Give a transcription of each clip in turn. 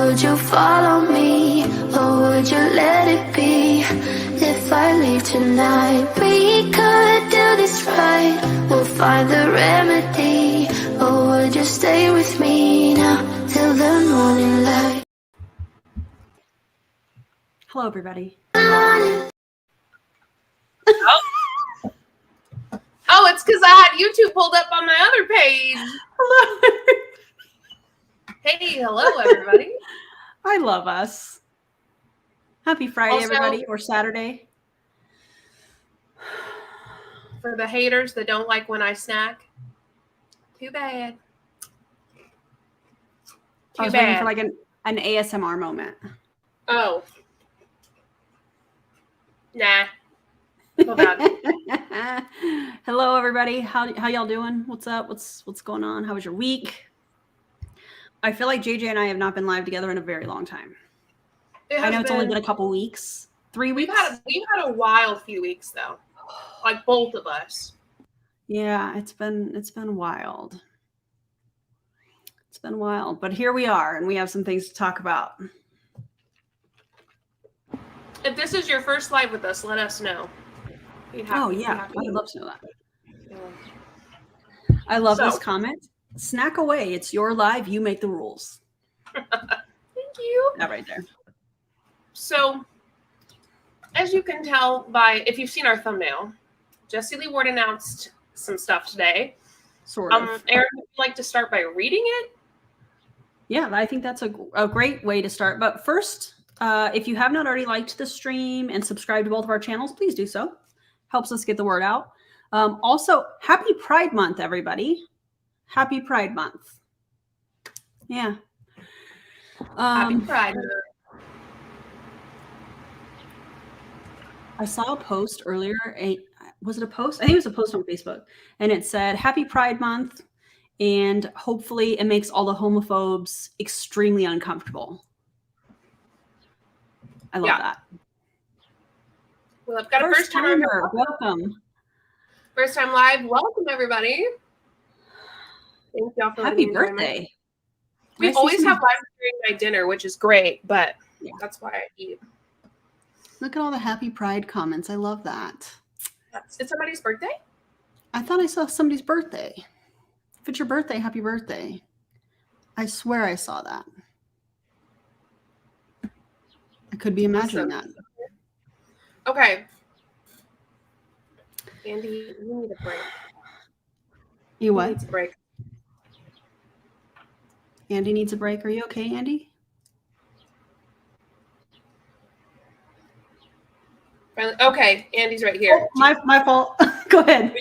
would you follow me, or would you let it be? If I leave tonight, we could do this right. We'll find the remedy. Or would you stay with me now till the morning light? Hello, everybody. Oh, it's because I had YouTube pulled up on my other page. Hello. Hey, hello, everybody. I love us. Happy Friday, Also, everybody, or Saturday. For the haters that don't like when I snack, too bad. I was waiting for like an ASMR moment. Oh. Nah. Hold on. Hello, everybody. How y'all doing? What's up? What's going on? How was your week? I feel like JJ and I have not been live together in a very long time. I know it's only been a couple weeks. 3 weeks? We've had a wild few weeks, though. Like both of us. Yeah, it's been wild. It's been wild. But here we are, and we have some things to talk about. If this is your first live with us, let us know. Oh, yeah. I would love to know that. I love this comment. Snack away. It's your live. You make the rules. Thank you. That right there. So, as you can tell by, if you've seen our thumbnail, Jessie Lee Ward announced some stuff today. Sort of. Erin, would you like to start by reading it? Yeah, I think that's a great way to start. But first, if you have not already liked the stream and subscribed to both of our channels, please do so. Helps us get the word out. Also, happy Pride Month, everybody. Happy Pride Month. Yeah. Happy Pride Month. I saw a post earlier. Was it a post? I think it was a post on Facebook. And it said, Happy Pride Month. And hopefully it makes all the homophobes extremely uncomfortable. I love that. Well, I've got a first timer. Welcome. First time live. Welcome, everybody. Thank y'all for happy birthday. We always have live during my dinner, which is great, but that's why I eat. Look at all the happy Pride comments. I love that. It's somebody's birthday? I thought I saw somebody's birthday. If it's your birthday, happy birthday. I swear I saw that. I could be imagining that. Okay. Andy, you need a break. You what? Needs a break. Andy needs a break. Are you okay, Andy? Okay, Andy's right here. Oh, my fault. Go ahead.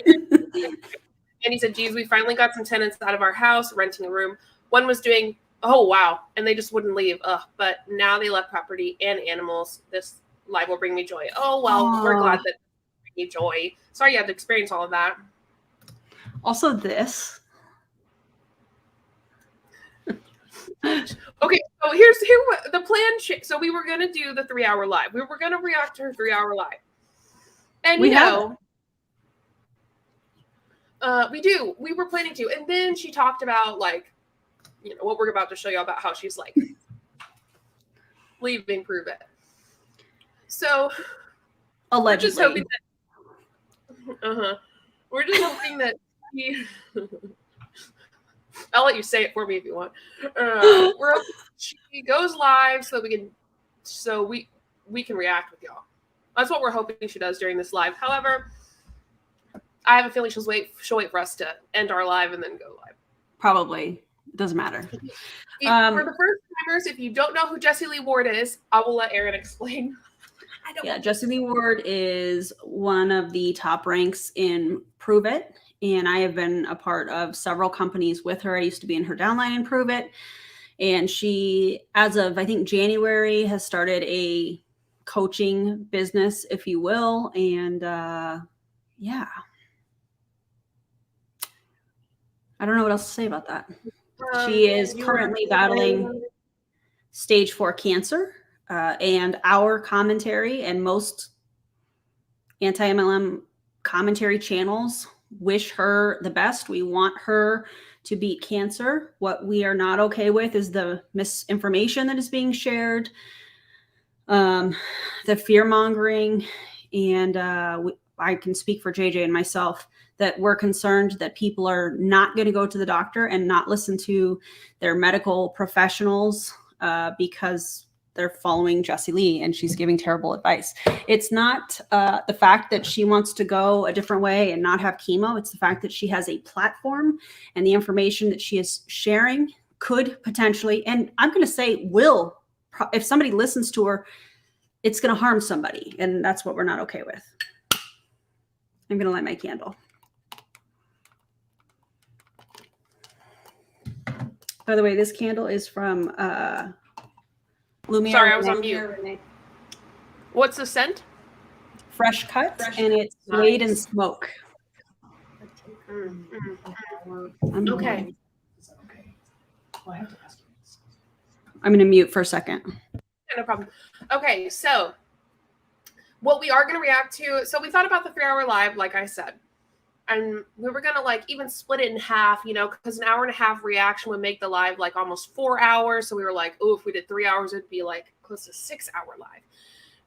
Andy said, geez, we finally got some tenants out of our house, renting a room. One was doing, oh, wow, and they just wouldn't leave. But now they left property and animals. This live will bring me joy. Oh, well, we're glad that it bring you joy. Sorry you had to experience all of that. Also this. Okay, so here what the plan. So we were going to do the 3-hour live. We were going to react to her 3-hour live. And we do. We were planning to. And then she talked about, like, you know, what we're about to show you about how she's like leaving Prove It. So allegedly. We're just hoping that I'll let you say it for me if you want. We're hoping she goes live so we can react with y'all. That's what we're hoping she does during this live. However, I have a feeling she'll wait for us to end our live and then go live. Probably. It doesn't matter. For the first timers, if you don't know who Jessie Lee Ward is, I will let Erin explain. Jessie Lee Ward is one of the top ranks in Prove It. And I have been a part of several companies with her. I used to be in her downline in Prove It. And she, as of, I think, January, has started a coaching business, if you will. And yeah. I don't know what else to say about that. She is currently battling stage 4 cancer. And our commentary and most anti-MLM commentary channels wish her the best. We want her to beat cancer. What we are not okay with is the misinformation that is being shared, the fear mongering, and I can speak for JJ and myself that we're concerned that people are not going to go to the doctor and not listen to their medical professionals because they're following Jessie Lee and she's giving terrible advice. It's not the fact that she wants to go a different way and not have chemo. It's the fact that she has a platform and the information that she is sharing could potentially, and I'm going to say will, if somebody listens to her, it's going to harm somebody. And that's what we're not okay with. I'm going to light my candle. By the way, this candle is from Lumiere. Sorry, I was on mute. What's the scent? Fresh cut, and it's made in smoke. Okay. I'm going to mute for a second. No problem. Okay, so what we are going to react to, so we thought about the 3-hour live, like I said, and we were going to like even split it in half, you know, because an 1.5 hour reaction would make the live like almost 4 hours. So we were like, oh, if we did 3 hours, it'd be like close to 6-hour live.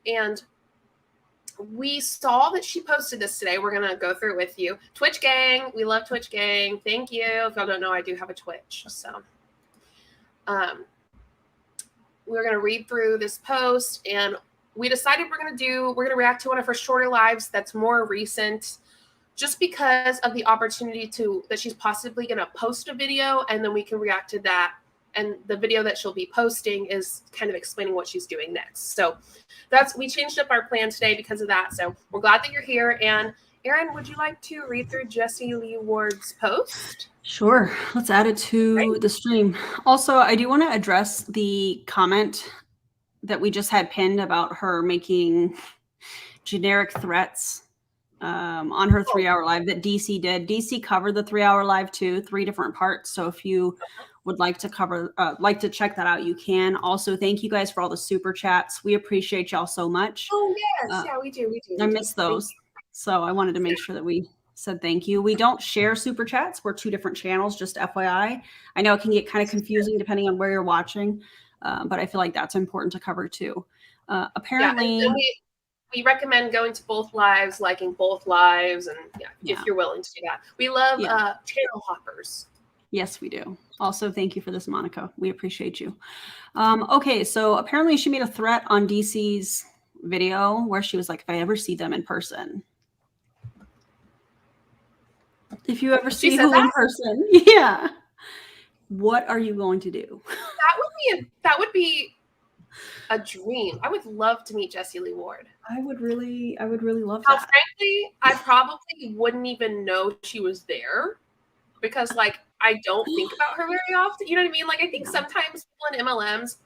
And we saw that she posted this today. We're going to go through it with you. Twitch gang. We love Twitch gang. Thank you. If y'all don't know, I do have a Twitch. So we're going to read through this post, and we decided we're going to react to one of her shorter lives that's more recent, just because of the opportunity that she's possibly going to post a video, and then we can react to that. And the video that she'll be posting is kind of explaining what she's doing next. So we changed up our plan today because of that. So we're glad that you're here. And Erin, would you like to read through Jessie Lee Ward's post? Sure. Let's add it to the stream. Also, I do want to address the comment that we just had pinned about her making generic threats on her 3-hour live that DC did. DC covered the 3-hour live too, 3 different parts. So if you would like to check that out, you can. Also, thank you guys for all the super chats. We appreciate y'all so much. Oh yes, yeah, we do. I miss those. So I wanted to make sure that we said thank you. We don't share super chats. We're 2 different channels, just FYI. I know it can get kind of confusing depending on where you're watching, but I feel like that's important to cover too. Apparently, yeah, we recommend going to both lives, liking both lives, and if you're willing to do that. We love channel hoppers. Yes, we do. Also, thank you for this, Monica. We appreciate you. Okay, so apparently she made a threat on DC's video where she was like, if I ever see them in person. If you ever see who in person, yeah. What are you going to do? That would be a dream. I would love to meet Jessie Lee Ward. I would really love that. Frankly, I probably wouldn't even know she was there because like I don't think about her very often. You know what I mean? Like I think sometimes people in MLMs,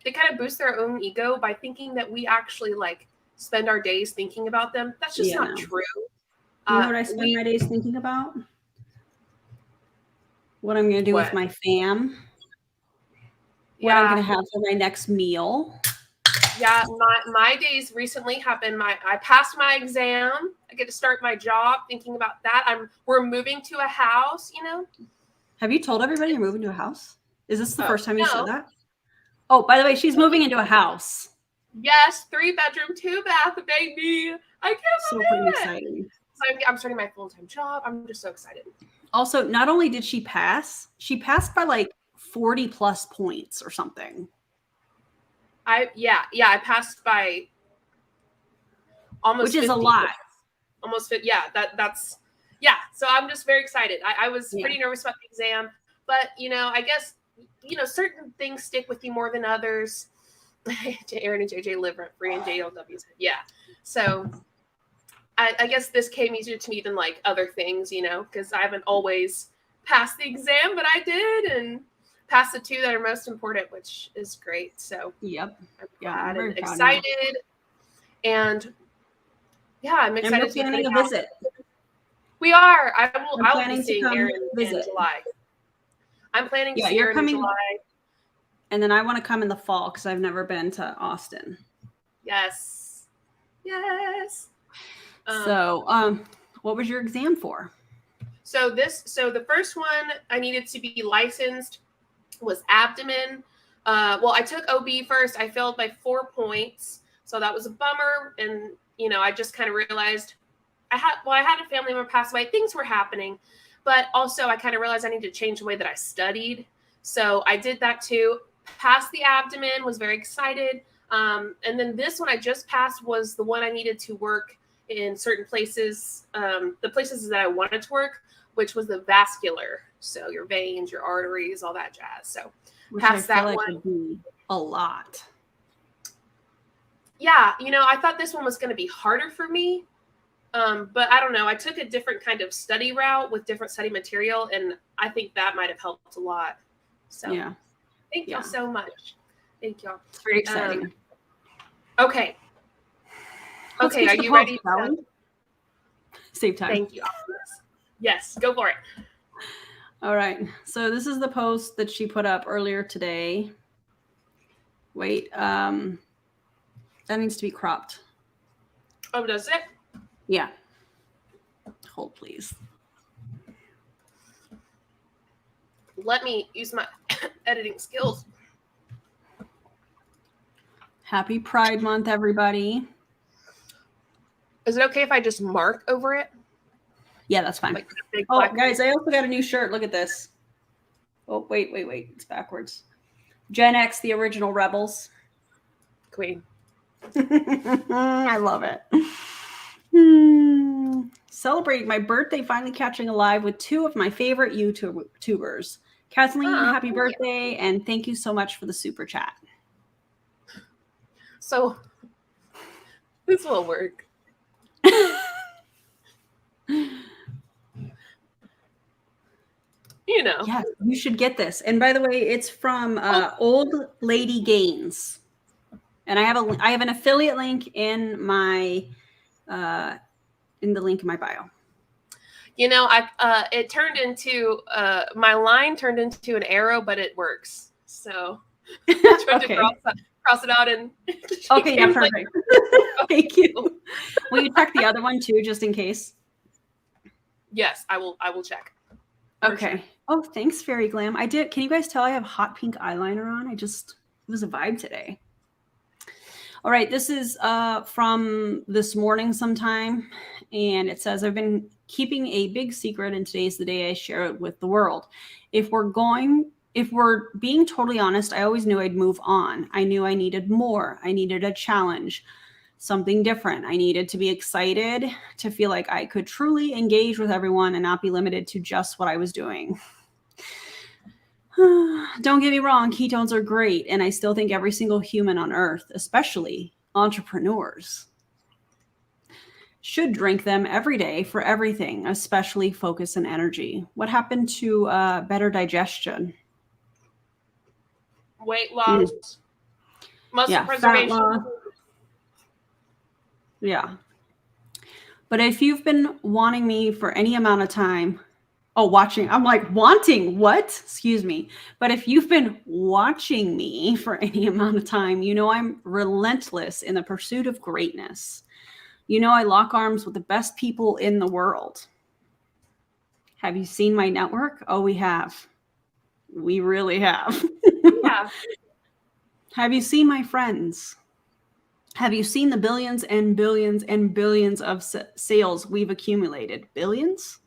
they kind of boost their own ego by thinking that we actually like spend our days thinking about them. That's just not true. You know what I spend my days thinking about? What I'm going to do with my fam. What I'm going to have for my next meal. Yeah, my days recently have been I passed my exam. I get to start my job thinking about that. We're moving to a house, you know. Have you told everybody you're moving to a house? Is this the first time you said that? Oh, by the way, she's moving into a house. Yes, 3-bedroom, 2-bath, baby. I can't believe it. Exciting. So I'm starting my full-time job. I'm just so excited. Also, not only did she passed by like 40 plus points or something. I passed by almost, which is a lot. Almost fit. Yeah, that's. So I'm just very excited. I was pretty nervous about the exam, but you know, I guess certain things stick with you more than others. Erin and JJ live rent free, and JLW said, yeah. So I guess this came easier to me than like other things, because I haven't always passed the exam, but I did, and passed the 2 that are most important, which is great. So yep, I'm glad and excited, and I'm excited to planning a visit. We are. I'll be seeing Erin in July. I'm planning to see her in July. And then I want to come in the fall because I've never been to Austin. Yes. So, what was your exam for? So the first one I needed to be licensed was abdomen. Well, I took OB first. I failed by 4 points. So that was a bummer. And, you know, I just kind of realized I had a family member pass away. Things were happening. But also I kind of realized I needed to change the way that I studied. So I did that too. Passed the abdomen, was very excited. And then this one I just passed was the one I needed to work in certain places, the places that I wanted to work, which was the vascular. So your veins, your arteries, all that jazz. So past that one. Would be a lot. Yeah, you know, I thought this one was going to be harder for me. But I don't know. I took a different kind of study route with different study material, and I think that might have helped a lot. So yeah. Thank y'all so much. Thank y'all. It's very exciting. Okay. Let's Okay, get are to the you post, ready? shall we? Save time. Thank you. Yes, go for it. All right. So this is the post that she put up earlier today. Wait, that needs to be cropped. Oh, does it? Yeah. Hold, please. Let me use my editing skills. Happy Pride Month, everybody. Is it okay if I just mark over it? Yeah, that's fine. Like a big Oh, black guys, I also got a new shirt. Look at this. Oh, wait. It's backwards. Gen X, the original rebels. queen. I love it. Celebrating my birthday, finally catching alive with 2 of my favorite YouTubers. Kathleen, happy birthday, and thank you so much for the super chat. So this will work. You know. Yes, you should get this. And by the way, it's from Old Lady Gaines. And I have an affiliate link in my in the link in my bio. You know, it turned into my line turned into an arrow, but it works. So I tried to cross it out and okay, yeah, perfect. Thank you. Will you check the other one too, just in case? Yes, I will check. Okay. Sure. Oh, thanks, Fairy Glam. I did. Can you guys tell I have hot pink eyeliner on? It was a vibe today. All right, this is from this morning sometime, and it says, I've been keeping a big secret, and today's the day I share it with the world. If we're being totally honest, I always knew I'd move on. I knew I needed more. I needed a challenge, something different. I needed to be excited, to feel like I could truly engage with everyone and not be limited to just what I was doing. Don't get me wrong, ketones are great, and I still think every single human on earth, especially entrepreneurs, should drink them every day for everything, especially focus and energy. What happened to better digestion? Weight loss, muscle preservation. Fat loss. Yeah. But if you've been wanting me for any amount of time, watching. I'm like, wanting what? Excuse me. But if you've been watching me for any amount of time, you know I'm relentless in the pursuit of greatness. You know I lock arms with the best people in the world. Have you seen my network? Oh, we have. We really have. Yeah. Have you seen my friends? Have you seen the billions and billions and billions of sales we've accumulated? Billions?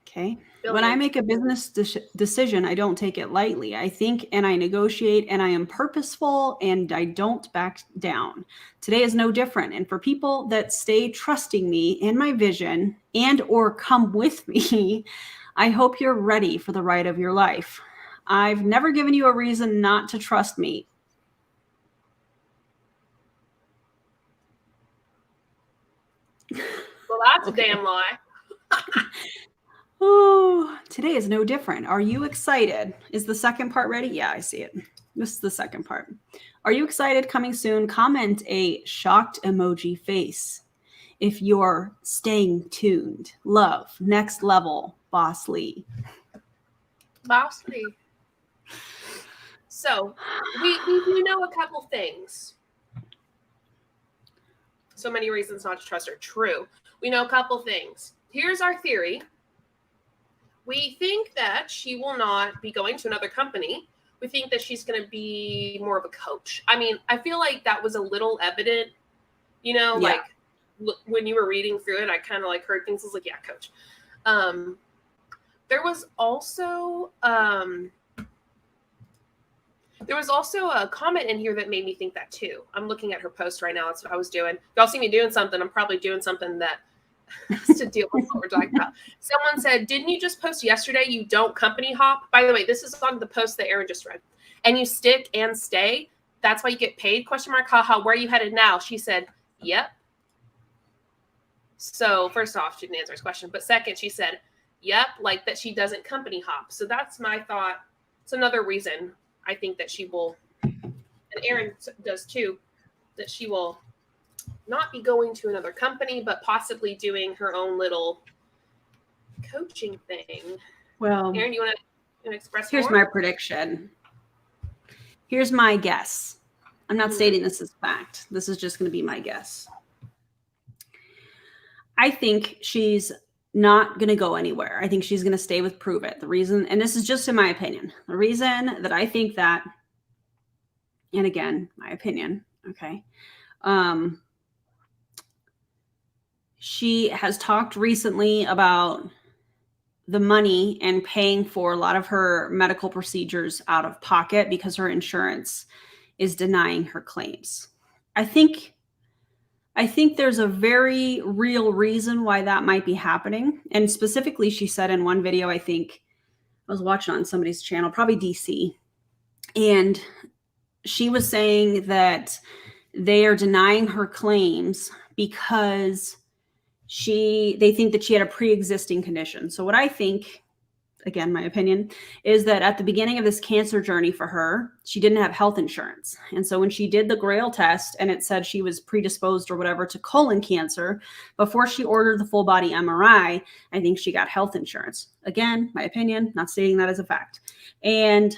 Okay. When I make a business decision, I don't take it lightly. I think and I negotiate and I am purposeful and I don't back down. Today is no different. And for people that stay trusting me and my vision and or come with me, I hope you're ready for the ride of your life. I've never given you a reason not to trust me. Well, that's okay. A damn lie. Oh, today is no different. Are you excited? Is the second part ready? Yeah, I see it. This is the second part. Are you excited? Coming soon. Comment a shocked emoji face if you're staying tuned. Love. Next level. BOSSLEE. BOSSLEE. So we do know a couple things. So many reasons not to trust are true. We know a couple things. Here's our theory. We think that she will not be going to another company. We think that she's going to be more of a coach. I mean, I feel like that was a little evident, you know, Yeah. like when you were reading through it, I kind of like heard things. I was like, yeah, coach. There was also a comment in here that made me think that too. I'm looking at her post right now. That's what I was doing. Y'all see me doing something. I'm probably doing something that has to deal with what we're talking about. Someone said, didn't you just post yesterday you don't company hop? By the way, this is on the post that Erin just read. And you stick and stay. That's why you get paid? Question mark. Haha. Where are you headed now? She said, yep. So first off, she didn't answer his question. But second, she said, yep, like that she doesn't company hop. So that's my thought. It's another reason I think that she will, and Erin does too, that she will not be going to another company, but possibly doing her own little coaching thing. Well, Erin, you want to express here's more? my prediction. Here's my guess. I'm not stating this as fact. This is just going to be my guess. I think she's not going to go anywhere. I think she's going to stay with Prove It. The reason, and this is just in my opinion, the reason that I think that, and again, my opinion, okay, she has talked recently about the money and paying for a lot of her medical procedures out of pocket because her insurance is denying her claims. I think there's a very real reason why that might be happening. And specifically, she said in one video, I think I was watching on somebody's channel, probably DC, and she was saying that they are denying her claims because they think that she had a pre-existing condition. So what I think, again, my opinion, is that at the beginning of this cancer journey for her, she didn't have health insurance. And so when she did the Grail test and it said she was predisposed or whatever to colon cancer, before she ordered the full body MRI, I think she got health insurance. Again, my opinion, not stating that as a fact. And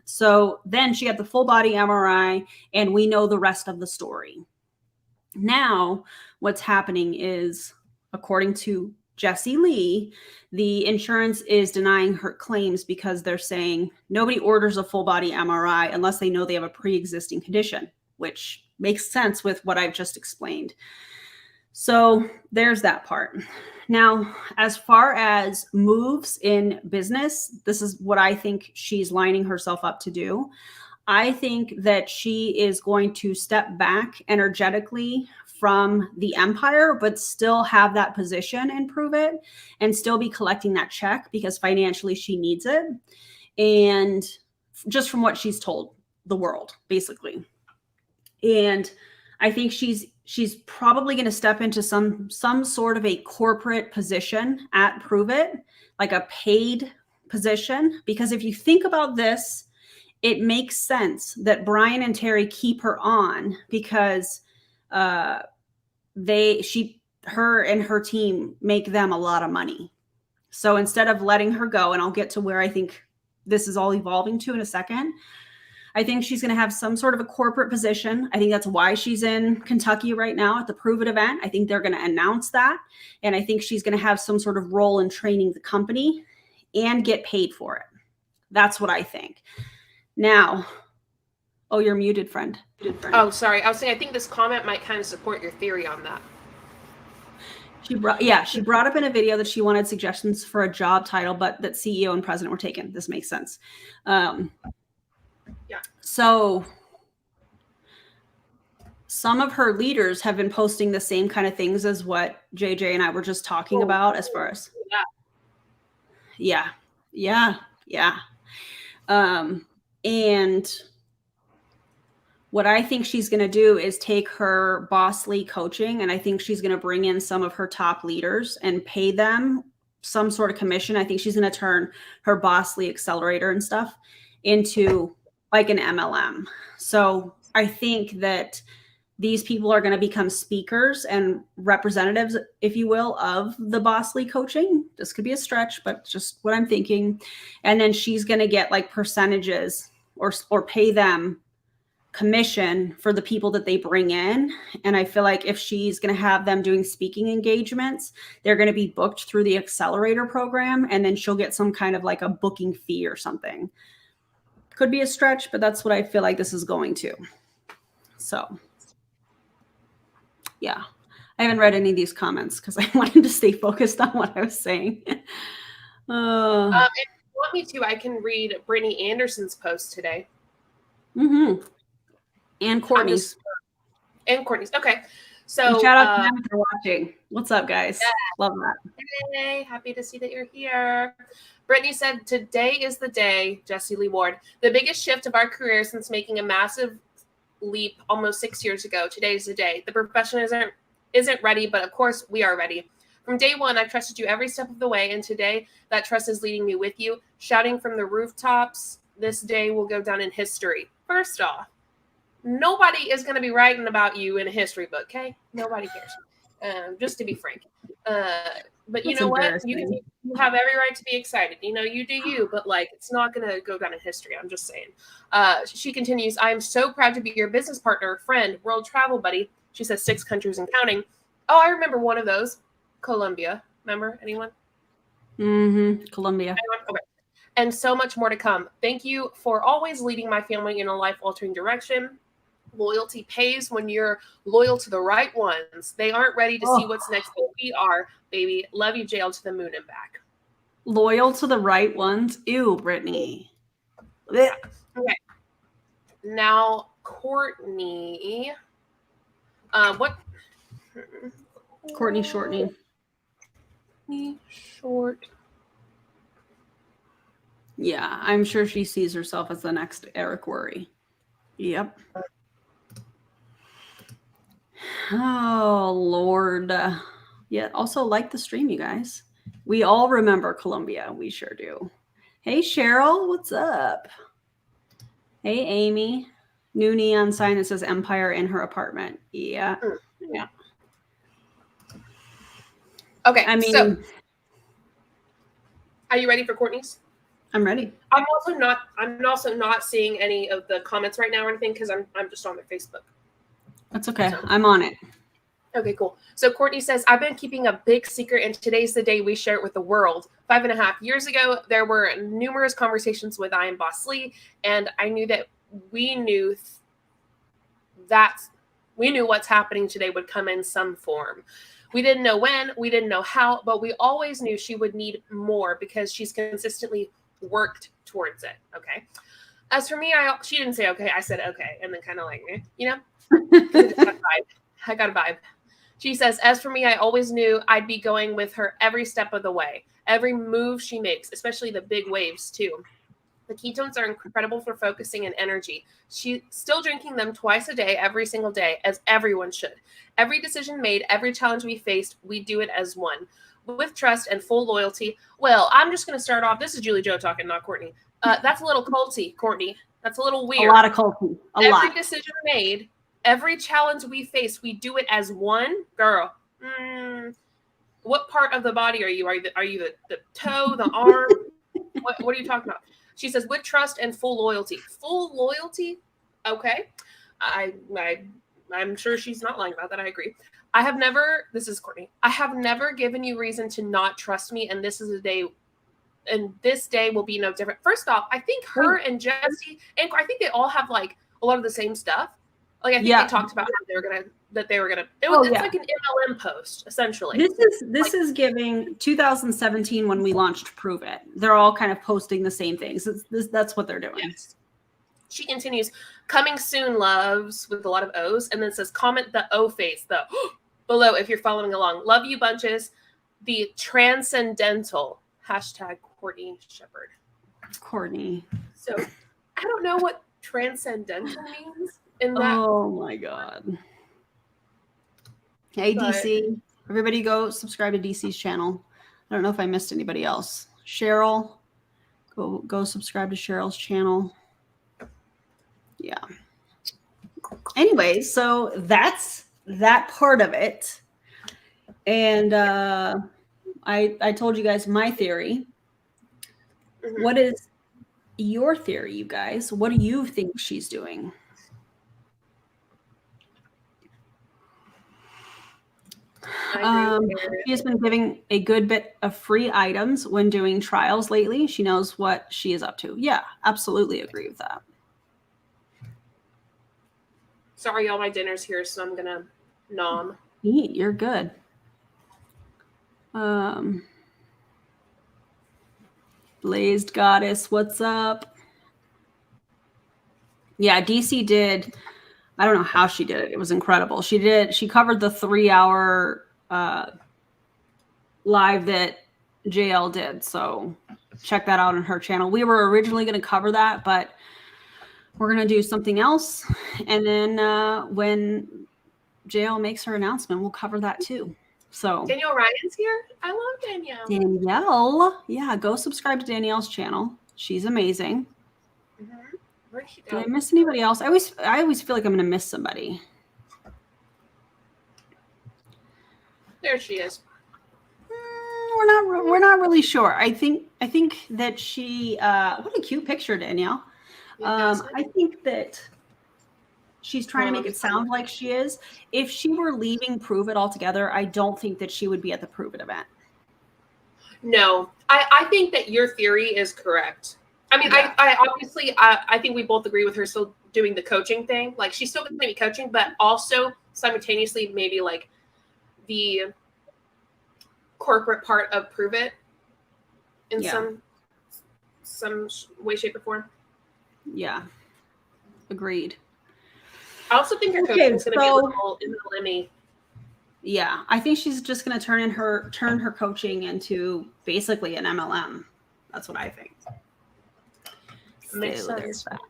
so then she got the full body MRI and we know the rest of the story. Now, what's happening is, according to Jessie Lee, the insurance is denying her claims because they're saying nobody orders a full body MRI unless they know they have a pre-existing condition, which makes sense with what I've just explained. So there's that part. Now, as far as moves in business, this is what I think she's lining herself up to do. I think that she is going to step back energetically from the empire, but still have that position and Prove It and still be collecting that check because financially she needs it. And just from what she's told the world, basically. And I think she's probably going to step into some sort of a corporate position at Prove It, like a paid position. Because if you think about this, it makes sense that Brian and Terry keep her on because her and her team make them a lot of money. So instead of letting her go, and I'll get to where I think this is all evolving to in a second, I think she's going to have some sort of a corporate position. I think that's why she's in Kentucky right now at the Prove It event. I think they're going to announce that. And I think she's going to have some sort of role in training the company and get paid for it. That's what I think. Now, oh, you're muted, friend. Oh, sorry. I was saying I think this comment might kind of support your theory on that. She brought up in a video that she wanted suggestions for a job title, but that CEO and president were taken. This makes sense. So some of her leaders have been posting the same kind of things as what JJ and I were just talking about as far as. Yeah. And what I think she's going to do is take her BOSSLEE coaching, and I think she's going to bring in some of her top leaders and pay them some sort of commission. I think she's going to turn her BOSSLEE accelerator and stuff into like an MLM. So I think that these people are going to become speakers and representatives, if you will, of the BOSSLEE coaching. This could be a stretch, but just what I'm thinking. And then she's going to get like percentages or pay them commission for the people that they bring in. And I feel like if she's going to have them doing speaking engagements, they're going to be booked through the accelerator program, and then she'll get some kind of like a booking fee or something. Could be a stretch, but that's what I feel like this is going to. So yeah, I haven't read any of these comments because I wanted to stay focused on what I was saying. If you want me to, I can read Brittany Anderson's post today. Mm-hmm. And Courtney's. And Courtney's. Okay. So and shout out to them for watching. What's up, guys? Yeah. Love that. Hey, happy to see that you're here. Brittany said, today is the day, Jessie Lee Ward, the biggest shift of our career since making a massive leap almost 6 years ago. Today is the day. The profession isn't ready, but of course we are ready. From day one, I've trusted you every step of the way, and today that trust is leading me with you, shouting from the rooftops, this day will go down in history. First off, nobody is going to be writing about you in a history book, okay? Nobody cares. Just to be frank. But you know what? You have every right to be excited. You know, you do you, but like, it's not going to go down in history. I'm just saying. She continues, I am so proud to be your business partner, friend, world travel buddy. She says 6 countries and counting. Oh, I remember one of those. Colombia. Remember anyone? Mm-hmm. Colombia. Okay. And so much more to come. Thank you for always leading my family in a life-altering direction. Loyalty pays when you're loyal to the right ones. They aren't ready to see what's next, but we are, baby. Love you, jail to the moon and back. Loyal to the right ones? Ew, Brittany. Yeah. Okay. Now, Courtney. What? Courtney Shortney. Short. Yeah, I'm sure she sees herself as the next Eric Worre. Yep. Oh, Lord. Yeah, also like the stream, you guys. We all remember Colombia. We sure do. Hey, Cheryl, what's up? Hey, Amy. New neon sign that says Empire in her apartment. Yeah. Yeah. Okay, I mean, so are you ready for Courtney's? I'm ready. I'm also not seeing any of the comments right now or anything because I'm just on their Facebook. That's okay. So, I'm on it. Okay, cool. So Courtney says, I've been keeping a big secret, and today's the day we share it with the world. 5.5 years ago, there were numerous conversations with I Am BOSSLEE, and I knew that we knew what's happening today would come in some form. We didn't know when, we didn't know how, but we always knew she would need more because she's consistently worked towards it. Okay. As for me, she didn't say okay. I said okay, and then kind of like, you know, I got a vibe. She says, as for me, I always knew I'd be going with her every step of the way, every move she makes, especially the big waves too. The ketones are incredible for focusing and energy. She's still drinking them twice a day, every single day, as everyone should. Every decision made, every challenge we faced, we do it as one. With trust and full loyalty. Well, I'm just going to start off. This is Julie Jo talking, not Courtney. That's a little culty, Courtney. That's a little weird. A lot of culty. Every decision made, every challenge we face, we do it as one. Girl, what part of the body are you? Are you the toe, the arm? What are you talking about? She says, with trust and full loyalty. Full loyalty? Okay. I'm sure she's not lying about that. I agree. This is Courtney. I have never given you reason to not trust me, and this day will be no different. First off, I think her and Jessie, and I think they all have like a lot of the same stuff. Like I think they talked about how they were gonna. It's like an MLM post essentially. This is giving 2017 when we launched Prove It. They're all kind of posting the same things. That's what they're doing. Yes. She continues, coming soon, loves, with a lot of O's, and then says, comment the O face, the below if you're following along. Love you bunches. The transcendental hashtag Courtney Shepherd. Courtney. So I don't know what transcendental means in that. Oh my God. Hey, DC. Everybody go subscribe to DC's channel. I don't know if I missed anybody else. Cheryl, go subscribe to Cheryl's channel. Yeah. Anyway, so that's that part of it. And I told you guys my theory. Mm-hmm. What is your theory, you guys? What do you think she's doing? I agree with you. She has been giving a good bit of free items when doing trials lately. She knows what she is up to. Yeah, absolutely agree with that. Sorry, all my dinner's here, so I'm gonna nom. Eat, you're good. Blazed Goddess, what's up? Yeah, DC did. I don't know how she did it. It was incredible. She covered the 3-hour live that JL did. So check that out on her channel. We were originally going to cover that, but we're going to do something else. And then when JL makes her announcement, we'll cover that too. So Danielle Ryan's here. I love Danielle. Danielle. Yeah, go subscribe to Danielle's channel. She's amazing. Mm-hmm. Where'd she go? Did I miss anybody else? I always feel like I'm going to miss somebody. There she is. We're not really sure. I think that she what a cute picture, Danielle. I think that she's trying to make it sound like she is. If she were leaving Prove It altogether, I don't think that she would be at the Prove It event. No, I think that your theory is correct. I mean, yeah. I obviously, I think we both agree with her still doing the coaching thing. Like, she's still going to be coaching, but also simultaneously maybe like the corporate part of Prove It in some way, shape, or form. Yeah, agreed. I also think her coaching is going to be a little Lemmy. Yeah, I think she's just going to turn her coaching into basically an MLM. That's what I think. Makes sense. That.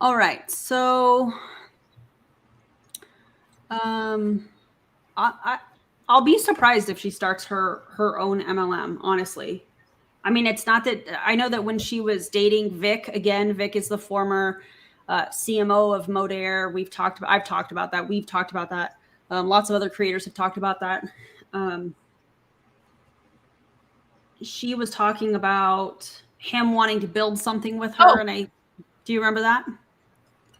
All right, so I'll be surprised if she starts her own MLM. Honestly, I mean, it's not that I know that when she was dating Vic, again, Vic is the former CMO of Modere. I've talked about that. We've talked about that. Lots of other creators have talked about that. She was talking about him wanting to build something with her. And do you remember that?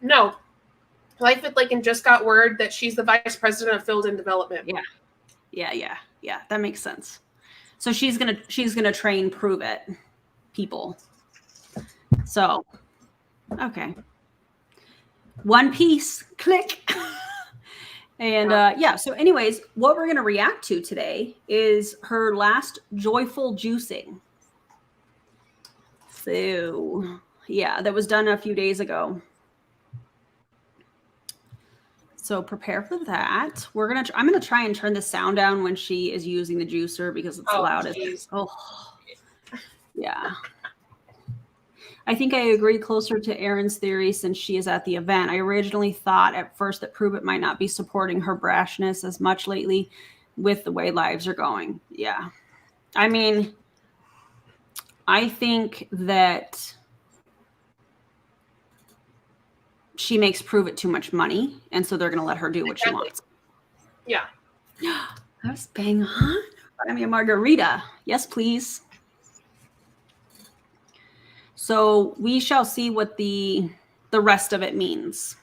No. Life with Lincoln just got word that she's the vice president of field and development. Yeah. That makes sense. So she's gonna train Prove It people. So, okay. One piece, click. And so anyways, what we're going to react to today is her last joyful juicing. So yeah, that was done a few days ago. So prepare for that. I'm going to try and turn the sound down when she is using the juicer because it's loud. Yeah. I think I agree closer to Erin's theory since she is at the event. I originally thought at first that Prove It might not be supporting her brashness as much lately with the way lives are going. Yeah. I mean, I think that she makes Prove It too much money, and so they're going to let her do what she wants. Yeah. That was bang on. Buy me a margarita. Yes, please. So we shall see what the rest of it means.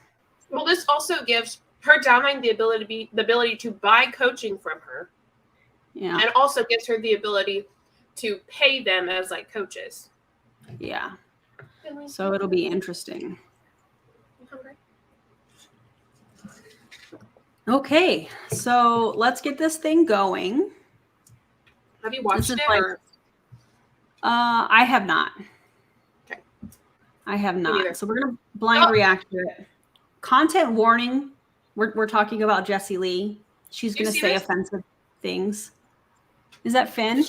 Well, this also gives her downline the ability to buy coaching from her. Yeah. And also gives her the ability to pay them as like coaches. Yeah. So it'll be interesting. Okay. So let's get this thing going. Have you watched it? I have not. I have not. So we're going to blind react to it. Content warning. We're talking about Jessie Lee. She's going to say offensive things. Is that Finn?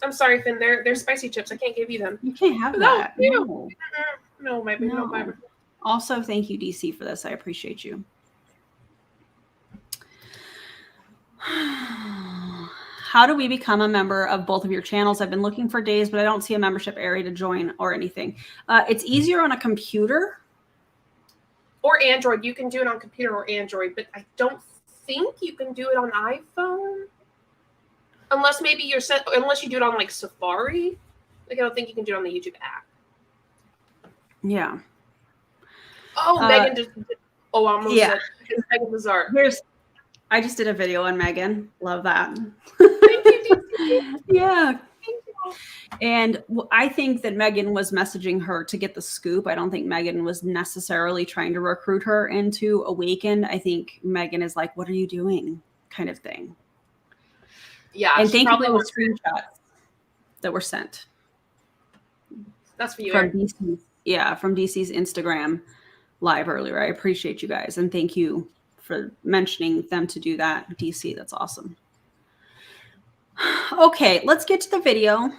I'm sorry, Finn. They're spicy chips. I can't give you them. You can't have that. No, my baby. No. Also, thank you, DC, for this. I appreciate you. How do we become a member of both of your channels? I've been looking for days, but I don't see a membership area to join or anything. It's easier on a computer. Or Android. You can do it on computer or Android, but I don't think you can do it on iPhone. Unless maybe unless you do it on like Safari. Like, I don't think you can do it on the YouTube app. Yeah. Oh, Megan just Oh, I almost said it's Megan Bizarre. I just did a video on Megan. Love that. Thank you, DC. Yeah. Thank you. And I think that Megan was messaging her to get the scoop. I don't think Megan was necessarily trying to recruit her into Awakened. I think Megan is like, what are you doing? Kind of thing. Yeah. And thank you for probably the screenshots that were sent. That's for you, From Erin. DC's, yeah, from DC's Instagram live earlier. I appreciate you guys. And thank you for mentioning them to do that. DC, that's awesome. Okay, let's get to the video.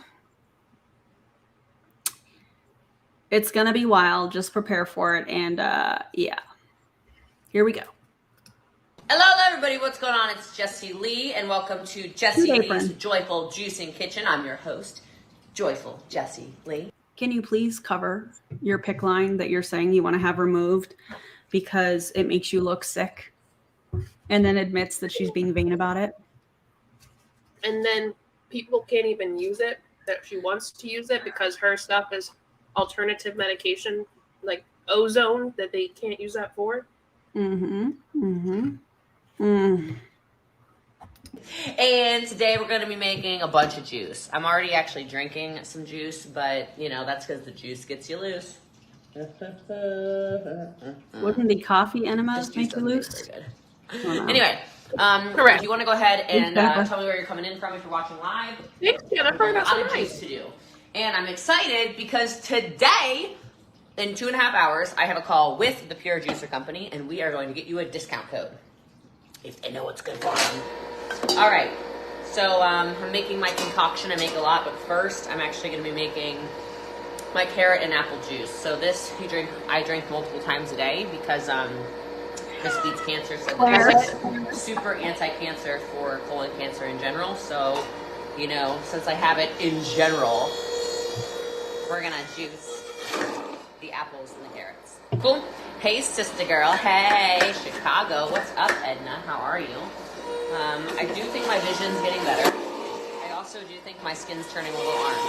It's going to be wild. Just prepare for it. And yeah, here we go. Hello, everybody. What's going on? It's Jessie Lee, and welcome to Jessie Lee's Joyful Juicing Kitchen. I'm your host, Joyful Jessie Lee. Can you please cover your pick line that you're saying you want to have removed because it makes you look sick, and then admits that she's being vain about it? And then people can't even use it, that she wants to use it because her stuff is alternative medication, like ozone, that they can't use that for. And today we're going to be making a bunch of juice. I'm already actually drinking some juice, but you know, that's because the juice gets you loose. Wouldn't the coffee enemas make you loose? Anyway, Correct. if you want to go ahead and tell me where you're coming in from if you're watching live. Thanks, Jennifer. That's a so lot of nice. juice to do. And I'm excited because today, in 2.5 hours, I have a call with the Pure Juicer Company, and we are going to get you a discount code if they know what's good for them. All right, so I'm making my concoction. I make a lot, but first I'm actually going to be making my carrot and apple juice. So this I drink multiple times a day because this beats cancer. So this is super anti-cancer for colon cancer in general. So, you know, since I have it in general, we're gonna juice the apples and the carrots. Cool. Hey, sister girl. Hey, Chicago. What's up, Edna? How are you? I do think my vision's getting better. I also do think my skin's turning a little orange.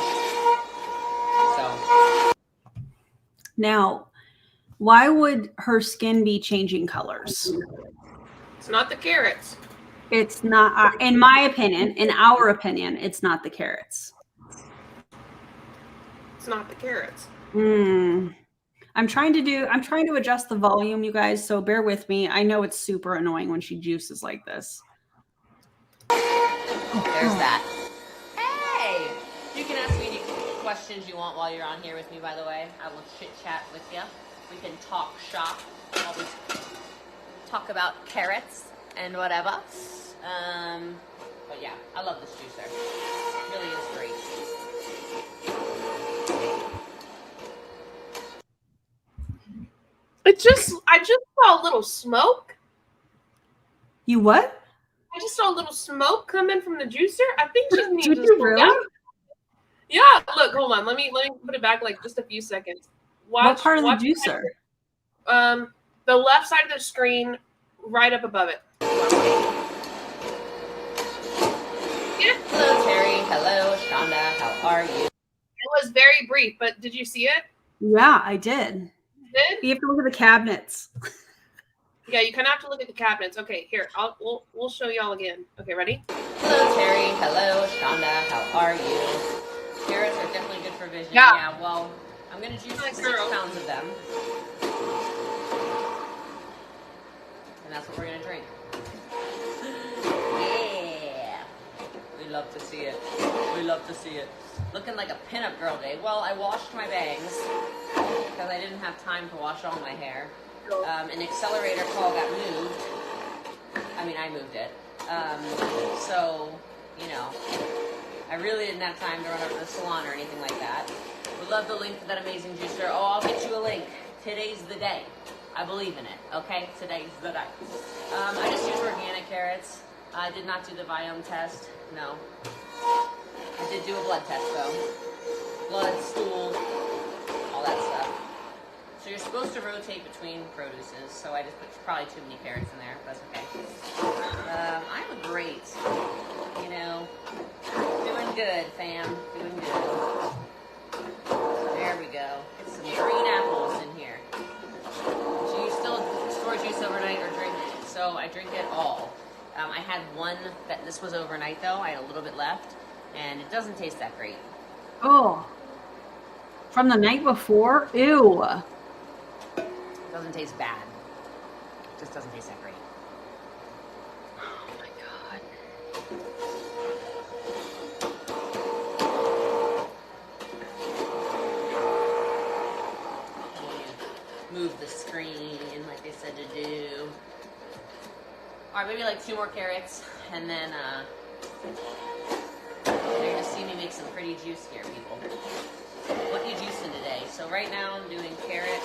So. Now, why would her skin be changing colors? It's not the carrots. It's not, in my opinion, in our opinion, it's not the carrots. It's not the carrots. I'm trying to adjust the volume, you guys, so bear with me. I know it's super annoying when she juices like this. There's that. Hey! You can ask me any questions you want while you're on here with me, by the way. I will chit-chat with you. We can talk shop. Always talk about carrots and whatever. But yeah, I love this juicer. It really is great. I just saw a little smoke. You what? I just saw a little smoke coming from the juicer. I think she needs Did to you slow really? down. Yeah, look, hold on. Let me put it back like just a few seconds. What part of the juicer? The left side of the screen, right up above it. Yeah. Hello, Terry. Hello, Shonda. How are you? It was very brief, but did you see it? Yeah, I did. You did? You have to look at the cabinets. Yeah, you kind of have to look at the cabinets. Okay, here, we'll show y'all again. Okay, ready? Hello, Terry. Hello, Shonda. How are you? Carrots are definitely good for vision. Yeah. Well, I'm going to juice Nice 6 girl. pounds of them. And that's what we're going to drink. Yeah. We love to see it. We love to see it. Looking like a pinup girl day. Well, I washed my bangs because I didn't have time to wash all my hair. An accelerator call got moved. I mean, I moved it. So, you know, I really didn't have time to run over to the salon or anything like that. Would love the link to that amazing juicer. Oh, I'll get you a link. Today's the day. I believe in it, okay? Today's the day. I just used organic carrots. I did not do the biome test. No. I did do a blood test, though. Blood, stool, all that stuff. So you're supposed to rotate between produces, so I just put probably too many carrots in there. That's okay. I'm great. You know, doing good, fam. Doing good. There we go. Get some green apples in here. Do you still store juice juice overnight or drink, so I drink it all. I had one that this was overnight though. I had a little bit left, and it doesn't taste that great. Oh, from the night before? Ew. It doesn't taste bad. It just doesn't taste that great. Oh my God. Move the screen like they said to do. All right, maybe like 2 more carrots, and then you're gonna see me make some pretty juice here, people. What you juicing today? So right now I'm doing carrot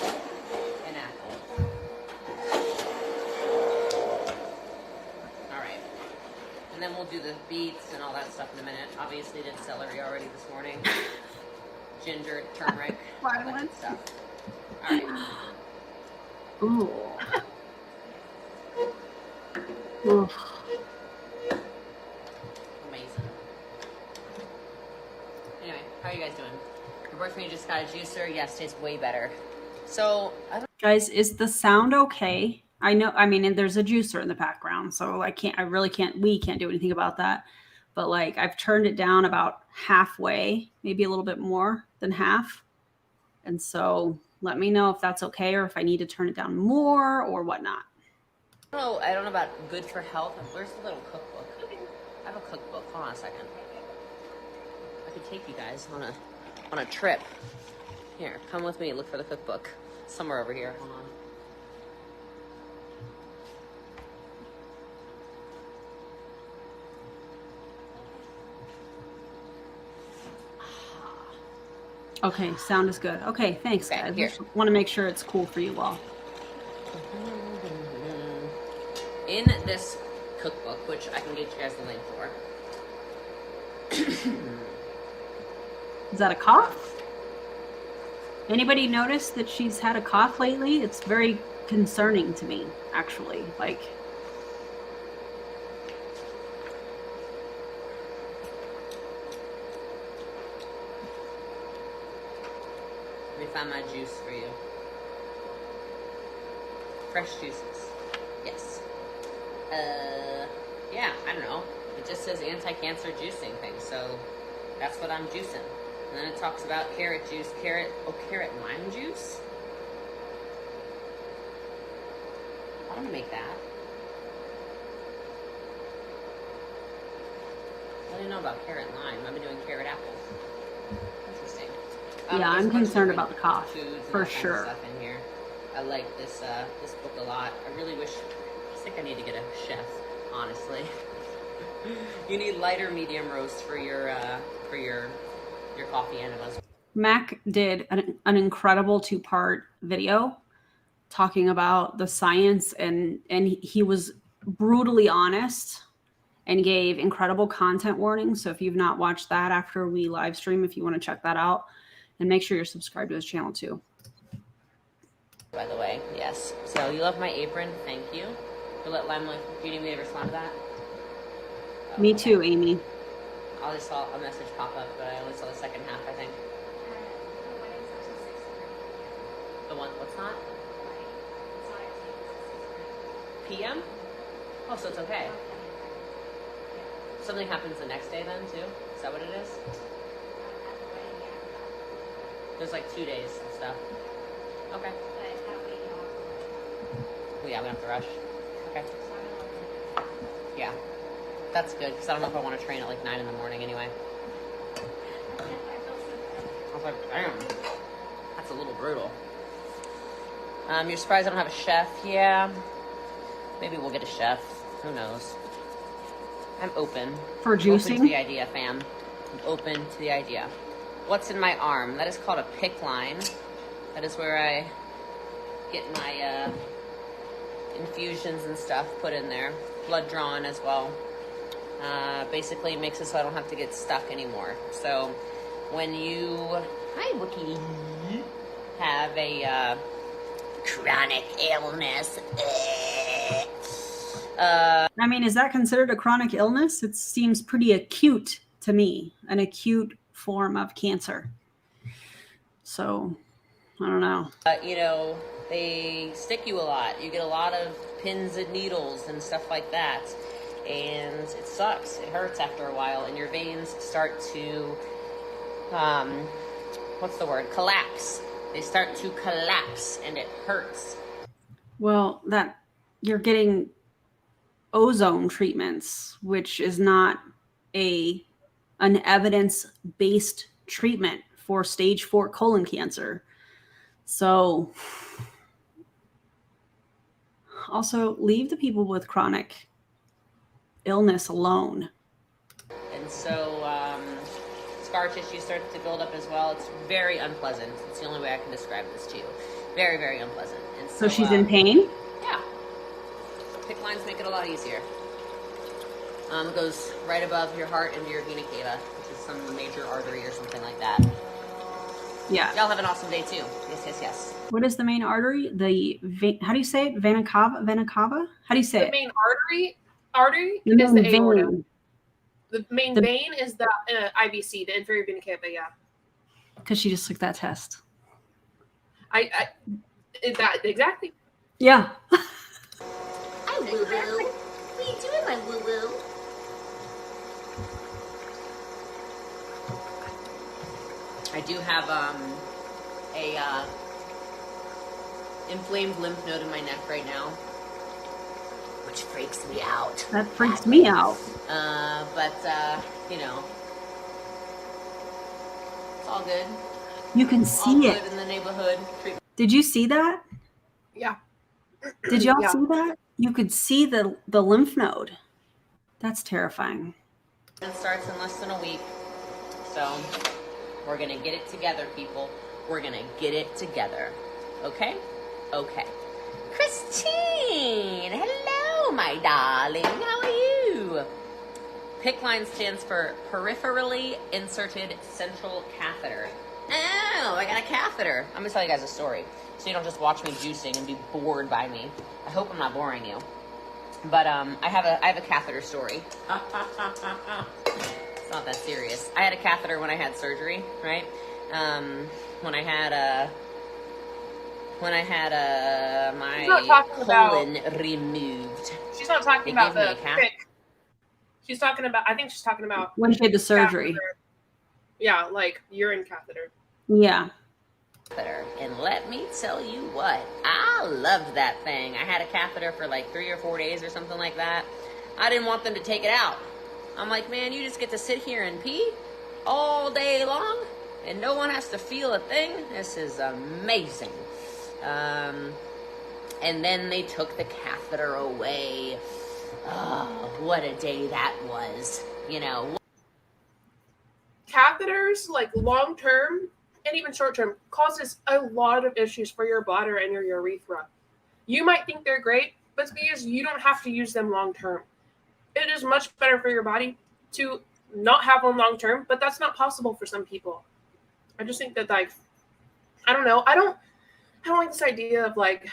and apple. All right, and then we'll do the beets and all that stuff in a minute. Obviously did celery already this morning. Ginger, turmeric, all that good stuff. All right. Ooh. Oof. Amazing. Anyway, how are you guys doing? Your boyfriend just got a juicer. Yes, tastes way better. So, I don't. Guys, is the sound okay? I know, I mean, and there's a juicer in the background, so we can't do anything about that. But like, I've turned it down about halfway, maybe a little bit more than half. And so let me know if that's okay, or if I need to turn it down more or whatnot. I don't know about good for health. Where's the little cookbook? I have a cookbook. Hold on a second. I could take you guys on a trip. Here, come with me. Look for the cookbook. Somewhere over here. Hold on. Okay, sound is good. Okay, thanks, Okay, guys. here. Just want to make sure it's cool for you all. In this cookbook, which I can get you guys the link for. Is that a cough? Anybody notice that she's had a cough lately? It's very concerning to me, actually. Like, Let me find my juice for you. Fresh juices. Yes. Yeah, I don't know. It just says anti-cancer juicing thing, so that's what I'm juicing. And then it talks about carrot juice, carrot lime juice. I want to make that. I didn't know about carrot lime. I've been doing carrot apple. Interesting. yeah, there's I'm a bunch of concerned different about the cough, foods and for all kinds of sure. stuff in here. I like this this book a lot. I really wish. I think I need to get a chef. Honestly, you need lighter medium roast for your coffee enemas. Mac did an incredible 2-part video talking about the science, and he was brutally honest and gave incredible content warnings. So if you've not watched that after we live stream, if you want to check that out, and make sure you're subscribed to his channel too. By the way, yes. So you love my apron. Thank you. You let Lime like. Do you need me to respond to that? Oh, Me okay. too, Amy. I just saw a message pop up, but I only saw the second half. I think. The one. What's not? PM? Oh, so it's okay. Something happens the next day then, too? Is that what it is? There's like 2 days and stuff. Okay. Well, yeah, we don't have to rush. Okay. Yeah. That's good, because I don't know if I want to train at like 9 in the morning anyway. I was like, damn. That's a little brutal. You're surprised I don't have a chef? Yeah. Maybe we'll get a chef. Who knows? I'm open. For juicing? Open to the idea, fam. I'm open to the idea. What's in my arm? That is called a pick line. That is where I get my infusions and stuff put in there. Blood drawn as well. Basically makes it so I don't have to get stuck anymore. So when you, hi Wookie, have a chronic illness. I mean, is that considered a chronic illness? It seems pretty acute to me, an acute form of cancer. So I don't know. You know, they stick you a lot. You get a lot of pins and needles and stuff like that. And it sucks. It hurts after a while. And your veins start to, what's the word? Collapse. They start to collapse and it hurts. Well, that you're getting ozone treatments, which is not an evidence-based treatment for stage 4 colon cancer. So also leave the people with chronic illness alone. And so scar tissue starts to build up as well. It's very unpleasant. It's the only way I can describe this to you. Very, very unpleasant. And So she's in pain? Yeah. PICC lines make it a lot easier. It goes right above your heart into your vena cava, which is some major artery or something like that. Yeah. Y'all have an awesome day too. Yes, yes, yes. What is the main artery? How do you say it? Vena cava? Vena cava? How do you say The it? main artery The is the main aorta. vein. The main vein is the IVC, the inferior vena cava. Yeah. Because she just took that test. That exactly. Yeah. Hi, Woo Woo. What are you doing, my Woo Woo? I do have a inflamed lymph node in my neck right now, which freaks me out. That freaks me out. But you know, it's all good. You can All see good it. in the neighborhood. Did you see that? Yeah. Did y'all Yeah. see that? You could see the lymph node. That's terrifying. It starts in less than a week, so we're gonna get it together, people. We're gonna get it together. Okay? Okay. Christine! Hello, my darling. How are you? PICC line stands for peripherally inserted central catheter. Oh, I got a catheter. I'm gonna tell you guys a story, so you don't just watch me juicing and be bored by me. I hope I'm not boring you. But I have a catheter story. It's not that serious. I had a catheter when I had surgery, right? When I had my colon removed. She's not talking They about gave me the a cath- PICC. She's talking about. I think she's talking about When she had the surgery. catheter. Yeah, like urine catheter. Yeah. Catheter. And let me tell you what, I loved that thing. I had a catheter for like 3 or 4 days or something like that. I didn't want them to take it out. I'm like, man, you just get to sit here and pee all day long and no one has to feel a thing. This is amazing. And then they took the catheter away. Oh, what a day that was. You know. Catheters, like long term and even short term, causes a lot of issues for your bladder and your urethra. You might think they're great, but it's because you don't have to use them long term. It is much better for your body to not have one long term, but that's not possible for some people. I just think that, like, I don't know. I don't like this idea of like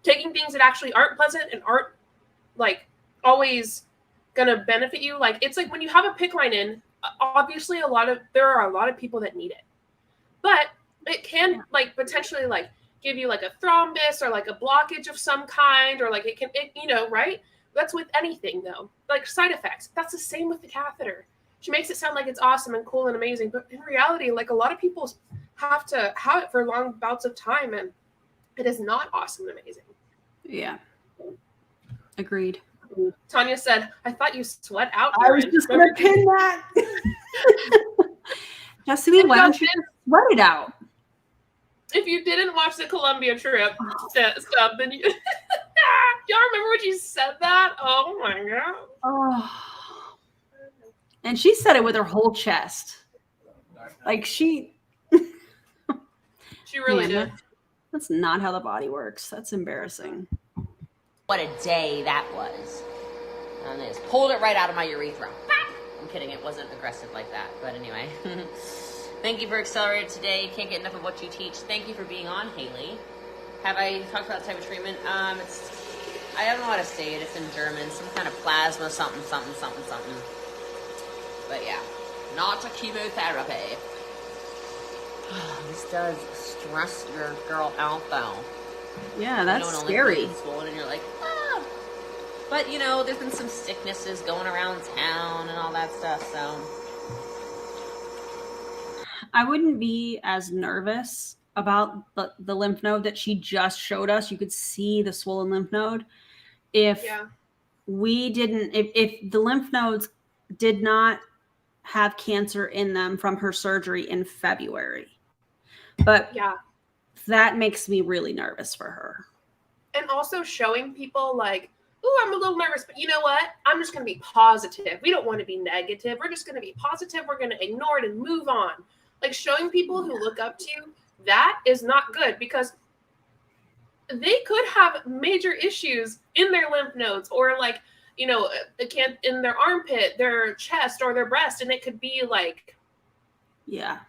taking things that actually aren't pleasant and aren't like always gonna benefit you. Like, it's like when you have a PICC line in, obviously there are a lot of people that need it, but it can like potentially like give you like a thrombus or like a blockage of some kind, or like it you know, right? That's with anything though, like side effects. That's the same with the catheter. She makes it sound like it's awesome and cool and amazing, but in reality, like a lot of people have to have it for long bouts of time, and it is not awesome and amazing. Yeah. Agreed. Tanya said, "I thought you sweat out." I was urine." just going to pin that. Destiny, why don't you sweat it out? If you didn't watch the Columbia trip stuff, then you y'all remember when she said that? Oh my god. Oh. And she said it with her whole chest. Like she Really did. That's not how the body works. That's embarrassing. What a day that was. And they just pulled it right out of my urethra. I'm kidding, it wasn't aggressive like that. But anyway. Thank you for Accelerated today. Can't get enough of what you teach. Thank you for being on, Haley. Have I talked about the type of treatment? I don't know how to say it. It's in German. Some kind of plasma something, something, something, something. But yeah, not a chemotherapy. This does stress your girl out though. Yeah, that's You know, scary. Swollen and you're like, ah. But you know, there's been some sicknesses going around town and all that stuff, so. I wouldn't be as nervous about the lymph node that she just showed us. You could see the swollen lymph node. If we didn't, if the lymph nodes did not have cancer in them from her surgery in February. But that makes me really nervous for her. And also showing people like, oh, I'm a little nervous, but you know what? I'm just going to be positive. We don't want to be negative. We're just going to be positive. We're going to ignore it and move on. Like showing people who look up to you, that is not good because they could have major issues in their lymph nodes or like, you know, in their armpit, their chest, or their breast, and it could be like,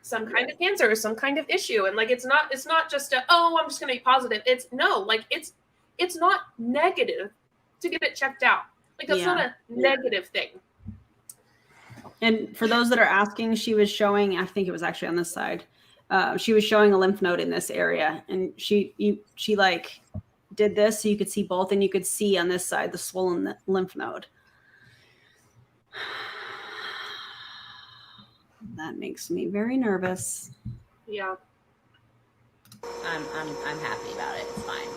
some kind of cancer or some kind of issue. And like, it's not just I'm just going to be positive. It's not negative to get it checked out. Like that's not a negative thing. And for those that are asking, she was showing, I think it was actually on this side. She was showing a lymph node in this area, and she like did this so you could see both, and you could see on this side the swollen lymph node. That makes me very nervous. Yeah. I'm happy about it. It's fine.